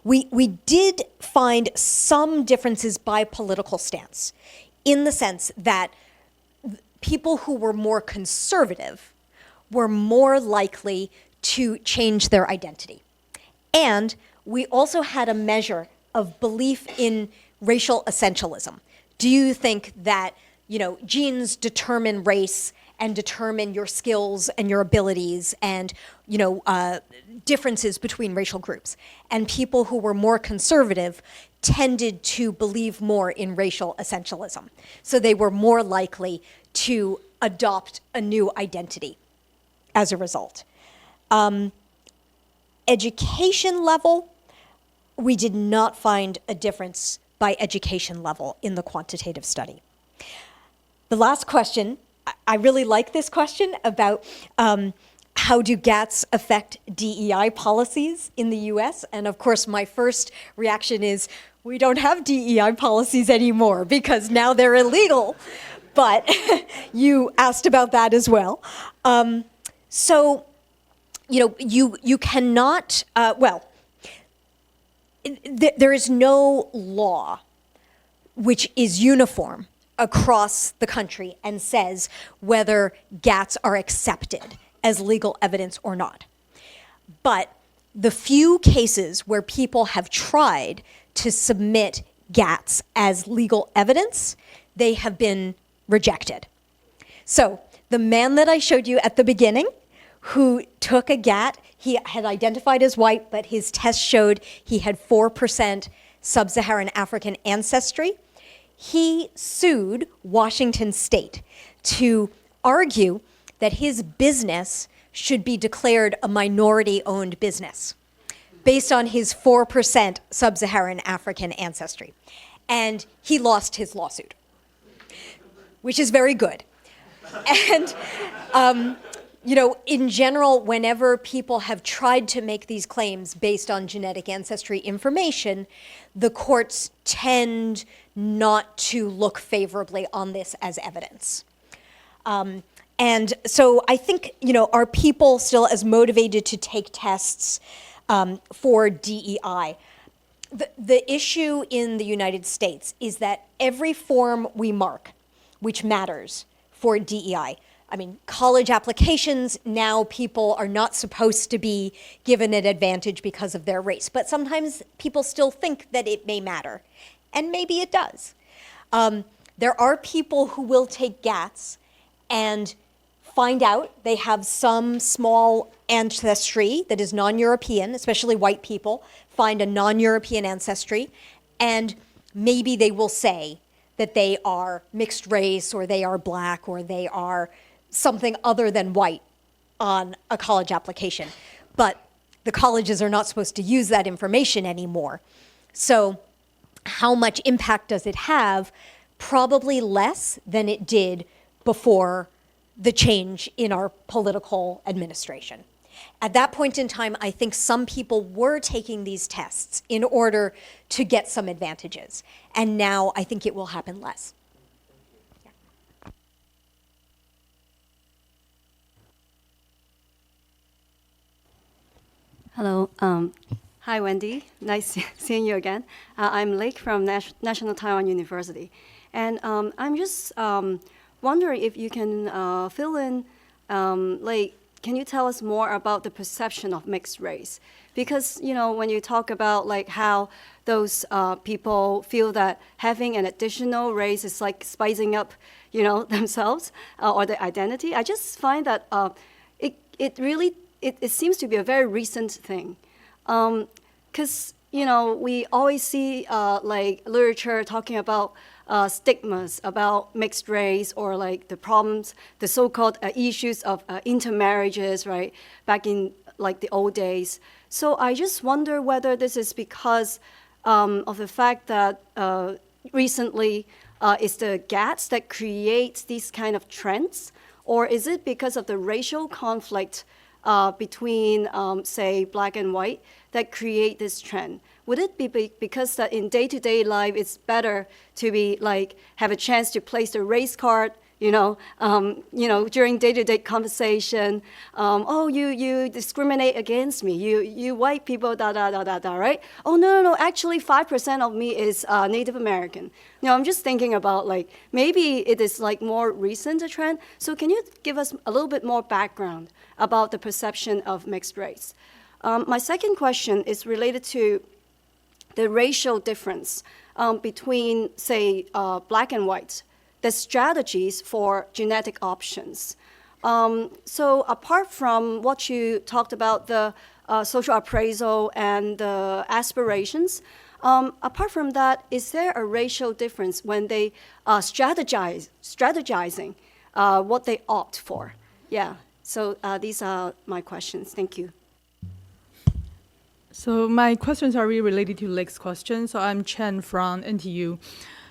we did find some differences by political stance, in the sense that people who were more conservative were more likely to change their identity. And we also had a measure of belief in racial essentialism. Do you think that, genes determine race and determine your skills and your abilities and, differences between racial groups? And people who were more conservative tended to believe more in racial essentialism. So they were more likely to adopt a new identity as a result. Education level, we did not find a difference by education level in the quantitative study. The last question, I really like this question about how do GATs affect DEI policies in the US? And of course, my first reaction is, we don't have DEI policies anymore because now they're illegal. But you asked about that as well. You cannot, there is no law which is uniform across the country and says whether GATs are accepted as legal evidence or not. But the few cases where people have tried to submit GATs as legal evidence, they have been rejected. So the man that I showed you at the beginning, who took a GAT, he had identified as white, but his test showed he had 4% sub-Saharan African ancestry. He sued Washington State to argue that his business should be declared a minority-owned business based on his 4% sub-Saharan African ancestry. And he lost his lawsuit, which is very good. And in general, whenever people have tried to make these claims based on genetic ancestry information, the courts tend not to look favorably on this as evidence. And so I think, are people still as motivated to take tests for DEI? The issue in the United States is that every form we mark, which matters for DEI, college applications, now people are not supposed to be given an advantage because of their race. But sometimes people still think that it may matter. And maybe it does. There are people who will take GATs and find out they have some small ancestry that is non-European, especially white people, find a non-European ancestry, and maybe they will say that they are mixed race, or they are black, or they are something other than white on a college application. But the colleges are not supposed to use that information anymore. So how much impact does it have? Probably less than it did before the change in our political administration. At that point in time, I think some people were taking these tests in order to get some advantages. And now I think it will happen less. Hello. Hi, Wendy. Nice seeing you again. I'm Lake from National Taiwan University. And I'm just wondering if you can fill in, can you tell us more about the perception of mixed race? Because, when you talk about how those people feel that having an additional race is like spicing up, themselves or their identity, I just find that it seems to be a very recent thing. Because, we always see literature talking about stigmas about mixed race or the problems, the so-called issues of intermarriages, right, back in the old days. So I just wonder whether this is because of the fact that recently it's the GATs that creates these kind of trends, or is it because of the racial conflict between, say, black and white that create this trend? Would it be because that in day-to-day life it's better to be have a chance to place the race card, during day-to-day conversation? Oh, you discriminate against me. You white people, right? Oh, no. Actually, 5% of me is Native American. I'm just thinking about maybe it is more recent a trend. So can you give us a little bit more background about the perception of mixed race? My second question is related to the racial difference between, say, black and white, the strategies for genetic options. So apart from what you talked about, the social appraisal and the aspirations, apart from that, is there a racial difference when they strategizing what they opt for? Yeah, so these are my questions. Thank you. So my questions are really related to Lake's question. So I'm Chen from NTU.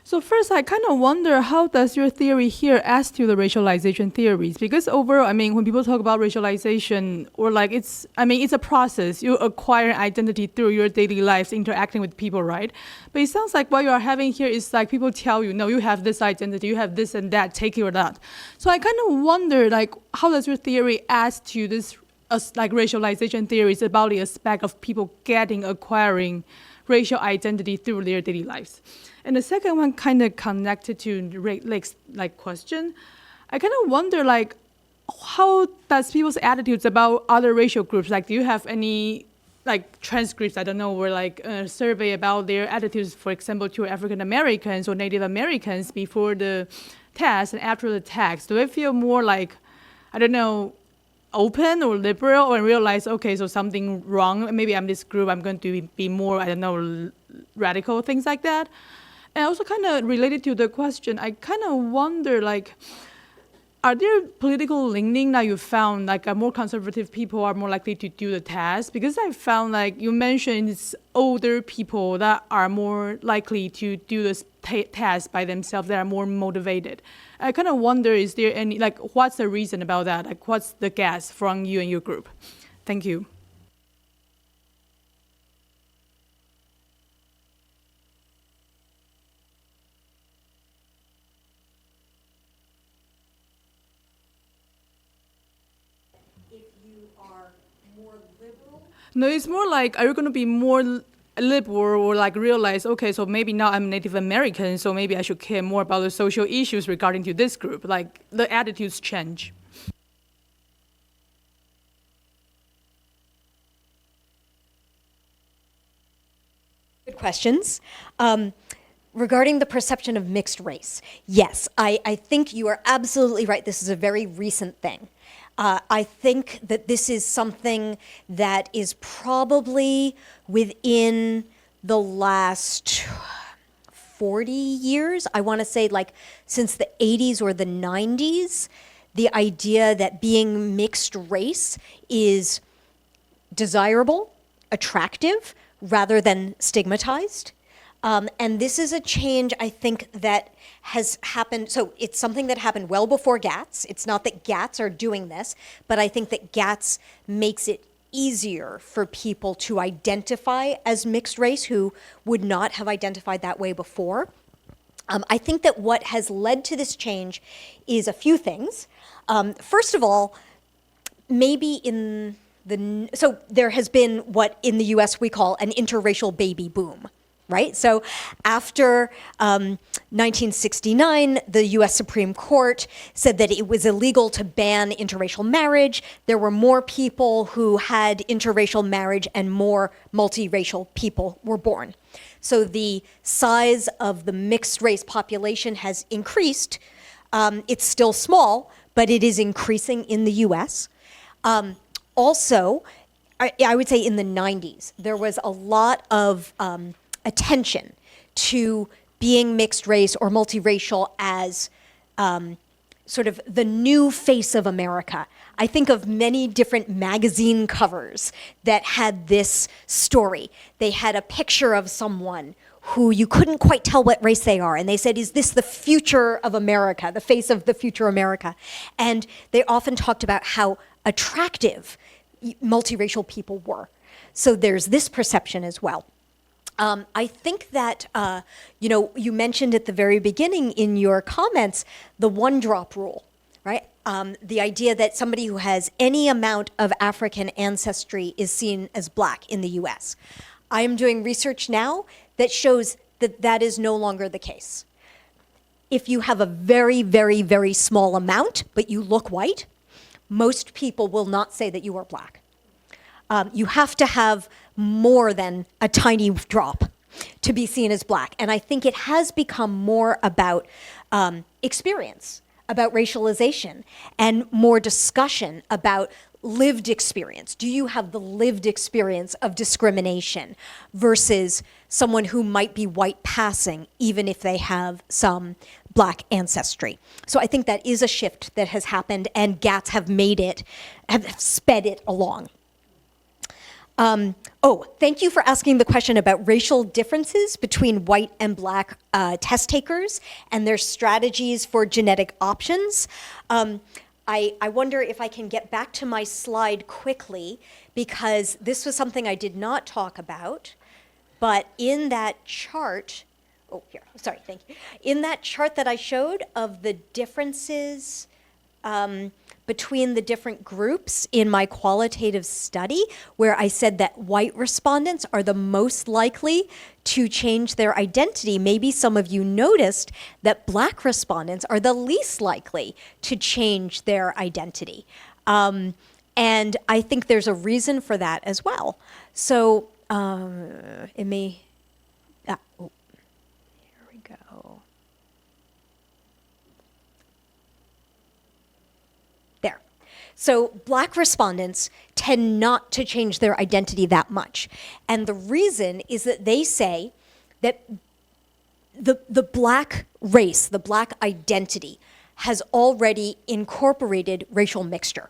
So first, I kind of wonder, how does your theory here add to the racialization theories? Because overall, when people talk about racialization, or it's a process. You acquire identity through your daily lives, interacting with people, right? But it sounds like what you are having here is people tell you, no, you have this identity, you have this and that, take it or not. So I kind of wonder, how does your theory add to this racialization theories about the aspect of people acquiring racial identity through their daily lives? And the second one kind of connected to Lake's question. I kind of wonder how does people's attitudes about other racial groups, do you have any transcripts, I don't know, or a survey about their attitudes, for example, to African Americans or Native Americans before the test and after the test? Do they feel more I don't know, open or liberal, or realize, okay, so something wrong, maybe I'm this group, I'm going to be more, I don't know, radical, things like that? And also kind of related to the question, I kind of wonder, are there political leaning that you found, more conservative people are more likely to do the test? Because I found, you mentioned, it's older people that are more likely to do this test by themselves, that are more motivated. I kind of wonder, is there any, what's the reason about that? What's the guess from you and your group? Thank you. No, it's more are you going to be more liberal or realize, okay, so maybe now I'm Native American, so maybe I should care more about the social issues regarding to this group, the attitudes change? Good questions. Regarding the perception of mixed race, yes, I think you are absolutely right. This is a very recent thing. I think that this is something that is probably within the last 40 years. I want to say since the 80s or the 90s, the idea that being mixed race is desirable, attractive, rather than stigmatized. And this is a change, I think, that has happened. So it's something that happened well before GATs. It's not that GATs are doing this, but I think that GATs makes it easier for people to identify as mixed race who would not have identified that way before. I think that what has led to this change is a few things. First of all, maybe in so there has been what in the US we call an interracial baby boom, right? So after 1969, the US Supreme Court said that it was illegal to ban interracial marriage. There were more people who had interracial marriage and more multiracial people were born. So the size of the mixed race population has increased. It's still small, but it is increasing in the US. Also, I would say in the 90s, there was a lot of attention to being mixed race or multiracial as sort of the new face of America. I think of many different magazine covers that had this story. They had a picture of someone who you couldn't quite tell what race they are. And they said, is this the future of America, the face of the future America? And they often talked about how attractive multiracial people were. So there's this perception as well. I think that, you mentioned at the very beginning in your comments, the one-drop rule, right? The idea that somebody who has any amount of African ancestry is seen as black in the US. I am doing research now that shows that that is no longer the case. If you have a very, very, very small amount, but you look white, most people will not say that you are black. You have to have more than a tiny drop to be seen as black. And I think it has become more about experience, about racialization, and more discussion about lived experience. Do you have the lived experience of discrimination versus someone who might be white passing, even if they have some black ancestry? So I think that is a shift that has happened, and GATs have sped it along. Thank you for asking the question about racial differences between white and black test takers and their strategies for genetic options. I wonder if I can get back to my slide quickly, because this was something I did not talk about. But in that chart, thank you. In that chart that I showed of the differences between the different groups in my qualitative study, where I said that white respondents are the most likely to change their identity, maybe some of you noticed that black respondents are the least likely to change their identity. And I think there's a reason for that as well. So it may, here we go. There. So black respondents tend not to change their identity that much. And the reason is that they say that the black race, the black identity, has already incorporated racial mixture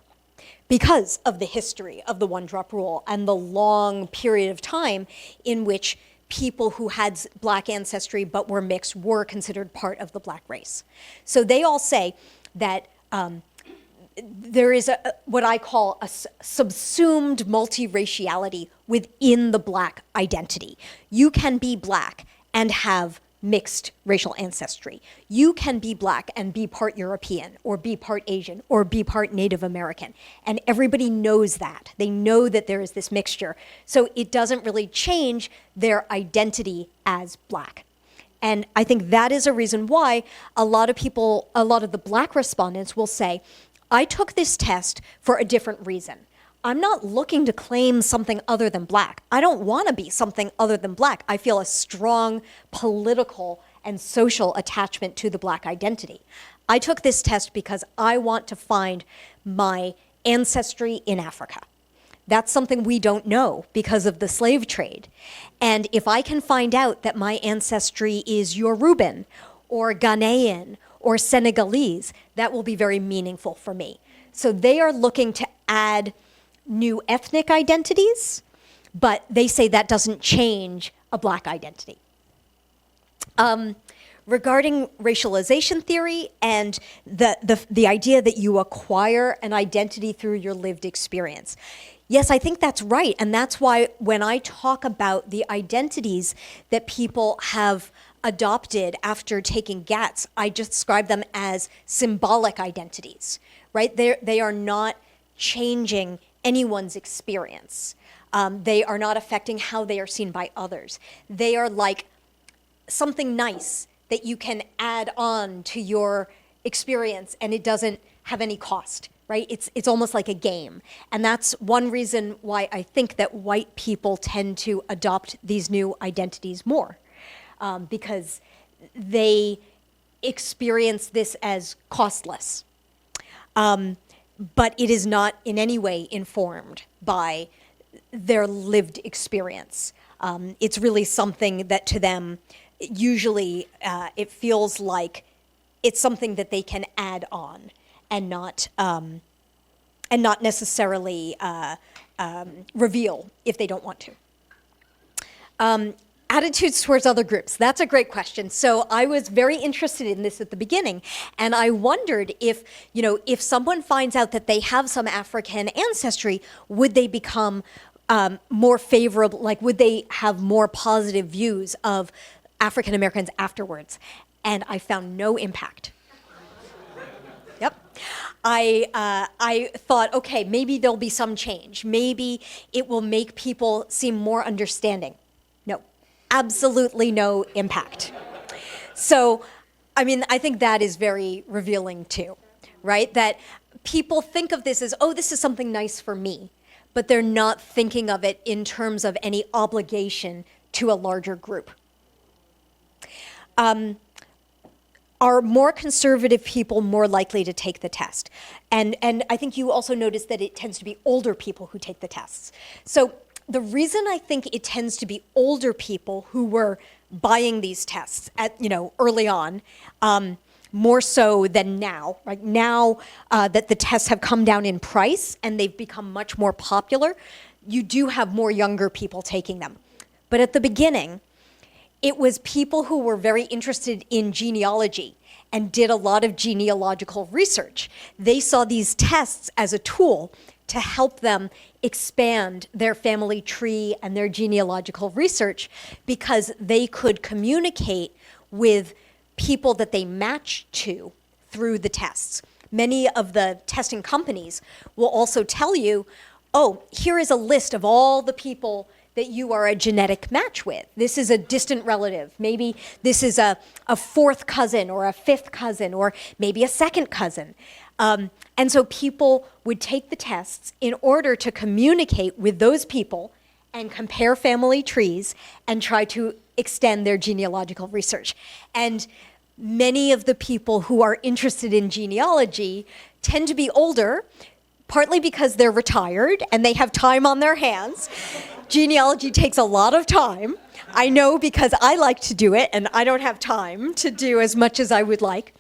because of the history of the one-drop rule and the long period of time in which people who had black ancestry but were mixed were considered part of the black race. So they all say that there is what I call a subsumed multiraciality within the black identity. You can be black and have mixed racial ancestry. You can be black and be part European or be part Asian or be part Native American. And everybody knows that. They know that there is this mixture. So it doesn't really change their identity as black. And I think that is a reason why a lot of the black respondents will say, I took this test for a different reason. I'm not looking to claim something other than black. I don't want to be something other than black. I feel a strong political and social attachment to the black identity. I took this test because I want to find my ancestry in Africa. That's something we don't know because of the slave trade. And if I can find out that my ancestry is Yoruban or Ghanaian or Senegalese, that will be very meaningful for me. So they are looking to add new ethnic identities, but they say that doesn't change a black identity. Regarding racialization theory and the idea that you acquire an identity through your lived experience. Yes, I think that's right. And that's why when I talk about the identities that people have adopted after taking GATs, I just describe them as symbolic identities, right? They are not changing anyone's experience. They are not affecting how they are seen by others. They are like something nice that you can add on to your experience, and it doesn't have any cost, right? It's almost like a game. And that's one reason why I think that white people tend to adopt these new identities more, because they experience this as costless. But it is not in any way informed by their lived experience. It's really something that to them, usually it feels like it's something that they can add on and not necessarily reveal if they don't want to. Attitudes towards other groups. That's a great question. So I was very interested in this at the beginning, and I wondered if someone finds out that they have some African ancestry, would they become more favorable, like would they have more positive views of African Americans afterwards? And I found no impact. Yep. I thought, okay, maybe there'll be some change. Maybe it will make people seem more understanding. No, absolutely no impact. So, I mean, I think that is very revealing too, right? That people think of this as, oh, this is something nice for me, but they're not thinking of it in terms of any obligation to a larger group. Are more conservative people more likely to take the test? And I think you also noticed that it tends to be older people who take the tests. So the reason I think it tends to be older people who were buying these tests at, early on, more so than now, right? Now that the tests have come down in price and they've become much more popular, you do have more younger people taking them. But at the beginning, it was people who were very interested in genealogy and did a lot of genealogical research. They saw these tests as a tool to help them expand their family tree and their genealogical research because they could communicate with people that they matched to through the tests. Many of the testing companies will also tell you, oh, here is a list of all the people that you are a genetic match with. This is a distant relative. Maybe this is a fourth cousin or a fifth cousin or maybe a second cousin. And so people would take the tests in order to communicate with those people and compare family trees and try to extend their genealogical research. And many of the people who are interested in genealogy tend to be older, partly because they're retired and they have time on their hands. Genealogy takes a lot of time. I know because I like to do it and I don't have time to do as much as I would like.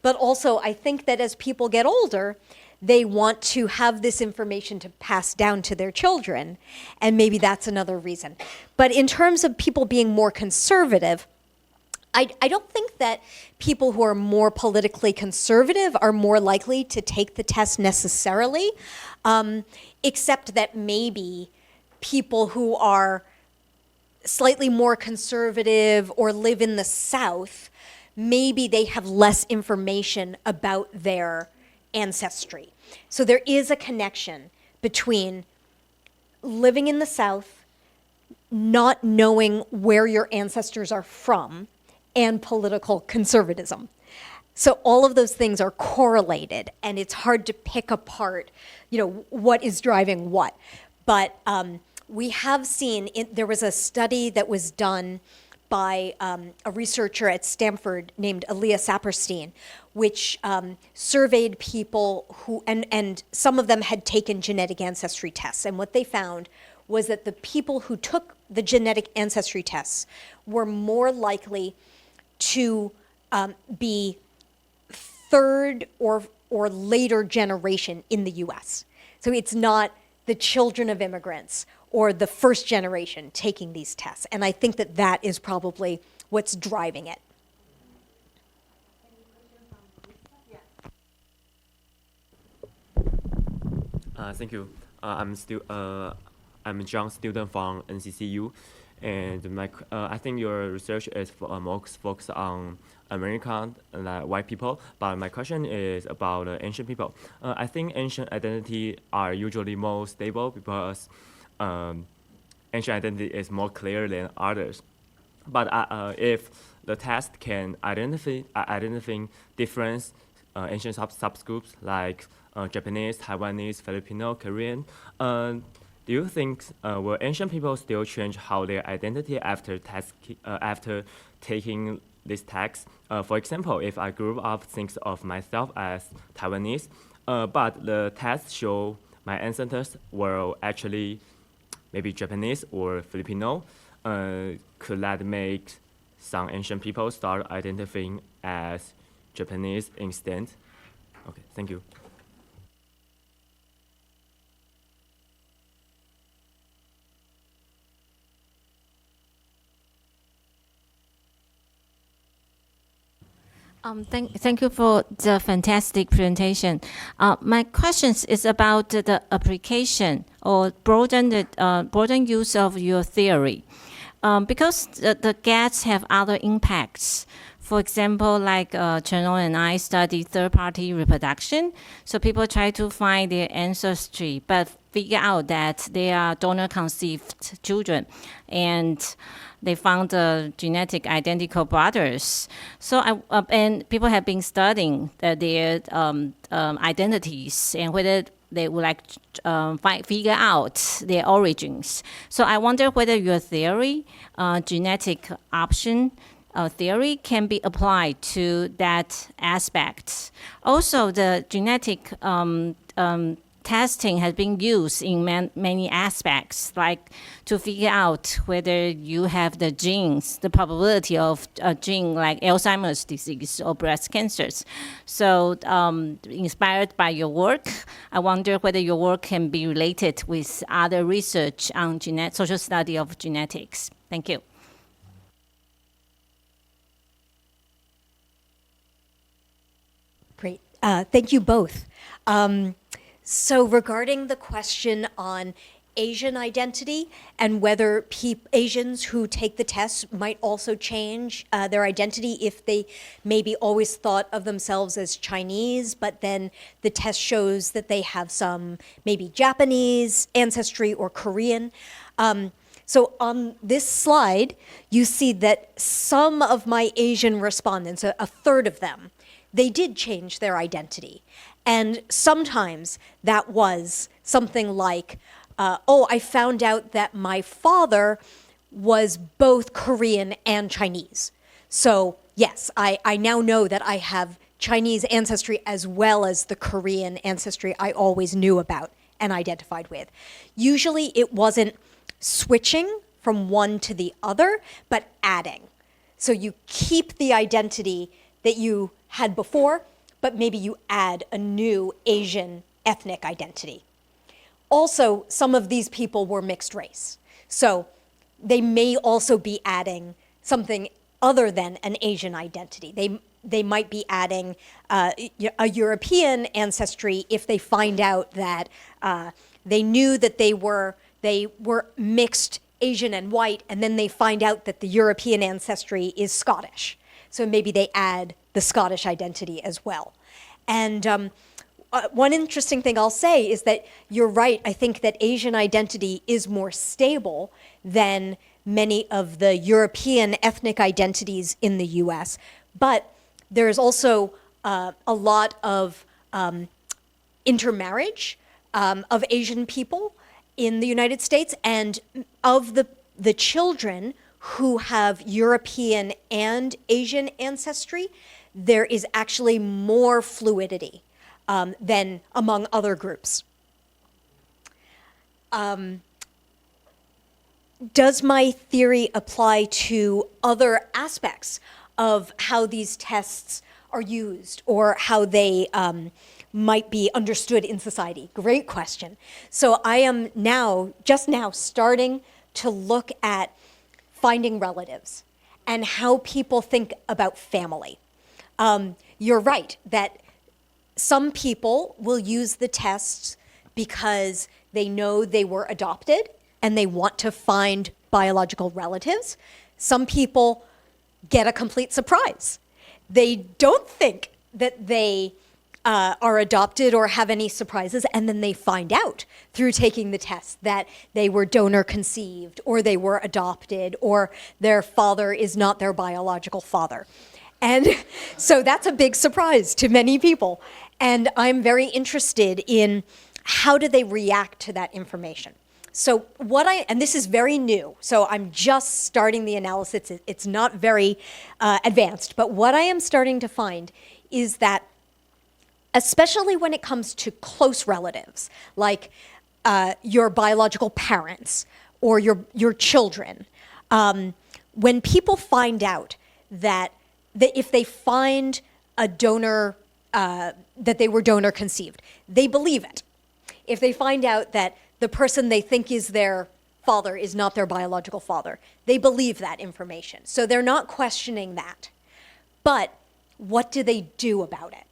But also I think that as people get older, they want to have this information to pass down to their children, and maybe that's another reason. But in terms of people being more conservative, I don't think that people who are more politically conservative are more likely to take the test necessarily, except that maybe people who are slightly more conservative or live in the South, maybe they have less information about their ancestry. So there is a connection between living in the South, not knowing where your ancestors are from, and political conservatism. So all of those things are correlated, and it's hard to pick apart, what is driving what. But we have seen, there was a study that was done by a researcher at Stanford named Aaliyah Saperstein, which surveyed people who, and some of them had taken genetic ancestry tests. And what they found was that the people who took the genetic ancestry tests were more likely to be third or later generation in the US. So it's not the children of immigrants or the first generation taking these tests. And I think that that is probably what's driving it. Thank you. I'm John, student from NCCU, And I think your research is more focused on American white people, but my question is about ancient people. I think ancient identity are usually more stable because ancient identity is more clear than others. But if the test can identify different ancient subgroups like Japanese, Taiwanese, Filipino, Korean, do you think will ancient people still change how their identity after taking this test? For example, if I grew up thinks of myself as Taiwanese, but the test show my ancestors were actually maybe Japanese or Filipino, could that make some ancient people start identifying as Japanese instead? Okay, thank you. Thank you for the fantastic presentation. My question is about the application or broaden use of your theory. Because the GATs have other impacts. For example, like Chen-Long and I study third-party reproduction. So people try to find their ancestry, but figure out that they are donor-conceived children. And they found genetic identical brothers. So and people have been studying their identities and whether they would like figure out their origins. So I wonder whether your theory, genetic option theory, can be applied to that aspect. Also, the genetic testing has been used in many aspects, like to figure out whether you have the genes, the probability of a gene like Alzheimer's disease or breast cancers. So inspired by your work, I wonder whether your work can be related with other research on social study of genetics. Thank you. Great. Thank you both. So regarding the question on Asian identity and whether Asians who take the test might also change their identity if they maybe always thought of themselves as Chinese, but then the test shows that they have some maybe Japanese ancestry or Korean. So on this slide, you see that some of my Asian respondents, a third of them, they did change their identity. And sometimes that was something like, I found out that my father was both Korean and Chinese. So yes, I now know that I have Chinese ancestry as well as the Korean ancestry I always knew about and identified with. Usually it wasn't switching from one to the other, but adding. So you keep the identity that you had before, but maybe you add a new Asian ethnic identity. Also, some of these people were mixed race. So they may also be adding something other than an Asian identity. They might be adding a European ancestry if they find out that they knew that they were mixed Asian and white, and then they find out that the European ancestry is Scottish. So maybe they add the Scottish identity as well. And one interesting thing I'll say is that you're right. I think that Asian identity is more stable than many of the European ethnic identities in the US. But there's also a lot of intermarriage of Asian people in the United States, and of the children who have European and Asian ancestry, there is actually more fluidity than among other groups. Does my theory apply to other aspects of how these tests are used or how they might be understood in society? Great question. So I am just now starting to look at finding relatives and how people think about family. You're right that some people will use the tests because they know they were adopted and they want to find biological relatives. Some people get a complete surprise. They don't think that they are adopted or have any surprises, and then they find out through taking the test that they were donor conceived, or they were adopted, or their father is not their biological father. And so that's a big surprise to many people. And I'm very interested in how do they react to that information. So and this is very new, so I'm just starting the analysis. It's not very advanced, but what I am starting to find is that, especially when it comes to close relatives, like your biological parents or your children, when people find out that if they find a donor, that they were donor conceived, they believe it. If they find out that the person they think is their father is not their biological father, they believe that information. So they're not questioning that. But what do they do about it?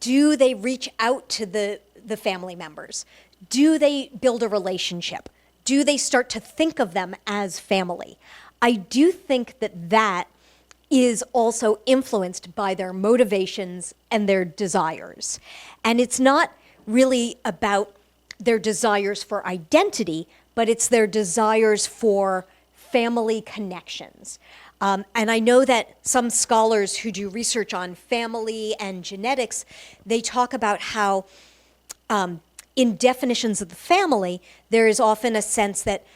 Do they reach out to the family members? Do they build a relationship? Do they start to think of them as family? I do think that is also influenced by their motivations and their desires. And it's not really about their desires for identity, but it's their desires for family connections. And I know that some scholars who do research on family and genetics, they talk about how in definitions of the family, there is often a sense that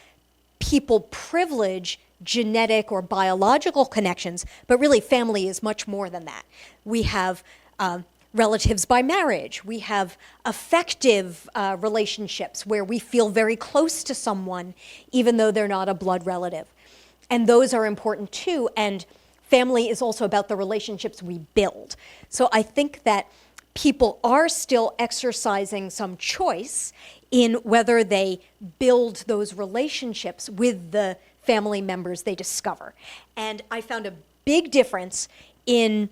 people privilege genetic or biological connections, but really family is much more than that. We have relatives by marriage. We have affective relationships where we feel very close to someone, even though they're not a blood relative. And those are important too. And family is also about the relationships we build. So I think that people are still exercising some choice in whether they build those relationships with the family members they discover. And I found a big difference in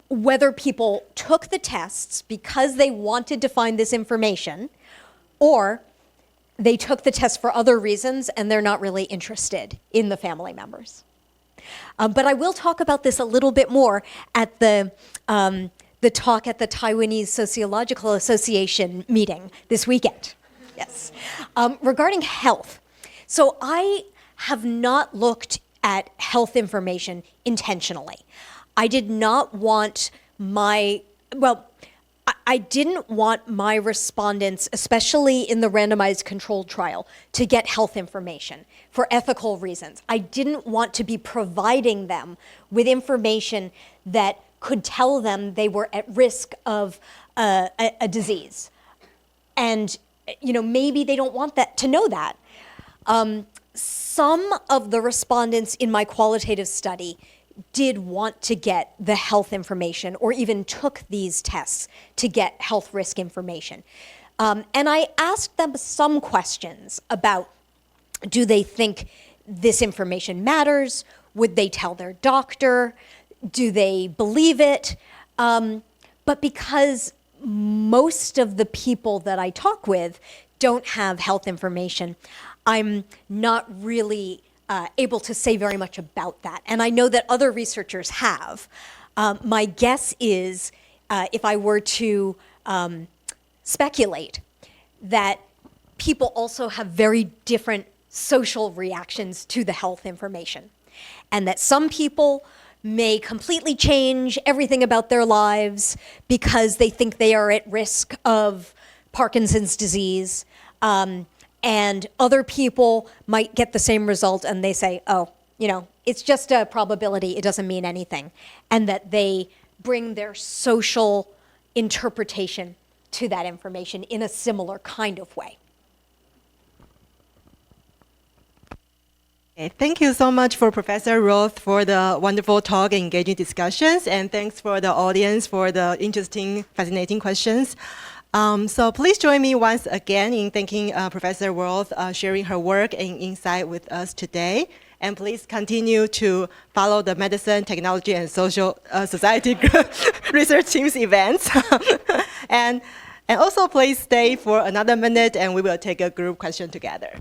whether people took the tests because they wanted to find this information, or they took the test for other reasons and they're not really interested in the family members. But I will talk about this a little bit more at the talk at the Taiwanese Sociological Association meeting this weekend. Yes. Regarding health. So I have not looked at health information intentionally. I did not want I didn't want my respondents, especially in the randomized controlled trial, to get health information for ethical reasons. I didn't want to be providing them with information that could tell them they were at risk of a disease. And maybe they don't want to know that. Some of the respondents in my qualitative study did want to get the health information, or even took these tests to get health risk information. And I asked them some questions about, do they think this information matters? Would they tell their doctor? Do they believe it? But because most of the people that I talk with don't have health information, I'm not really able to say very much about that. And I know that other researchers have. My guess is, if I were to speculate, that people also have very different social reactions to the health information. And that some people may completely change everything about their lives because they think they are at risk of Parkinson's disease. And other people might get the same result and they say, it's just a probability, it doesn't mean anything. And that they bring their social interpretation to that information in a similar kind of way. Okay, thank you so much for Professor Roth for the wonderful talk and engaging discussions, and thanks for the audience for the interesting, fascinating questions. So please join me once again in thanking Professor Roth sharing her work and insight with us today. And please continue to follow the Medicine, Technology, and Social Society Research Team's events. And And also please stay for another minute and we will take a group question together.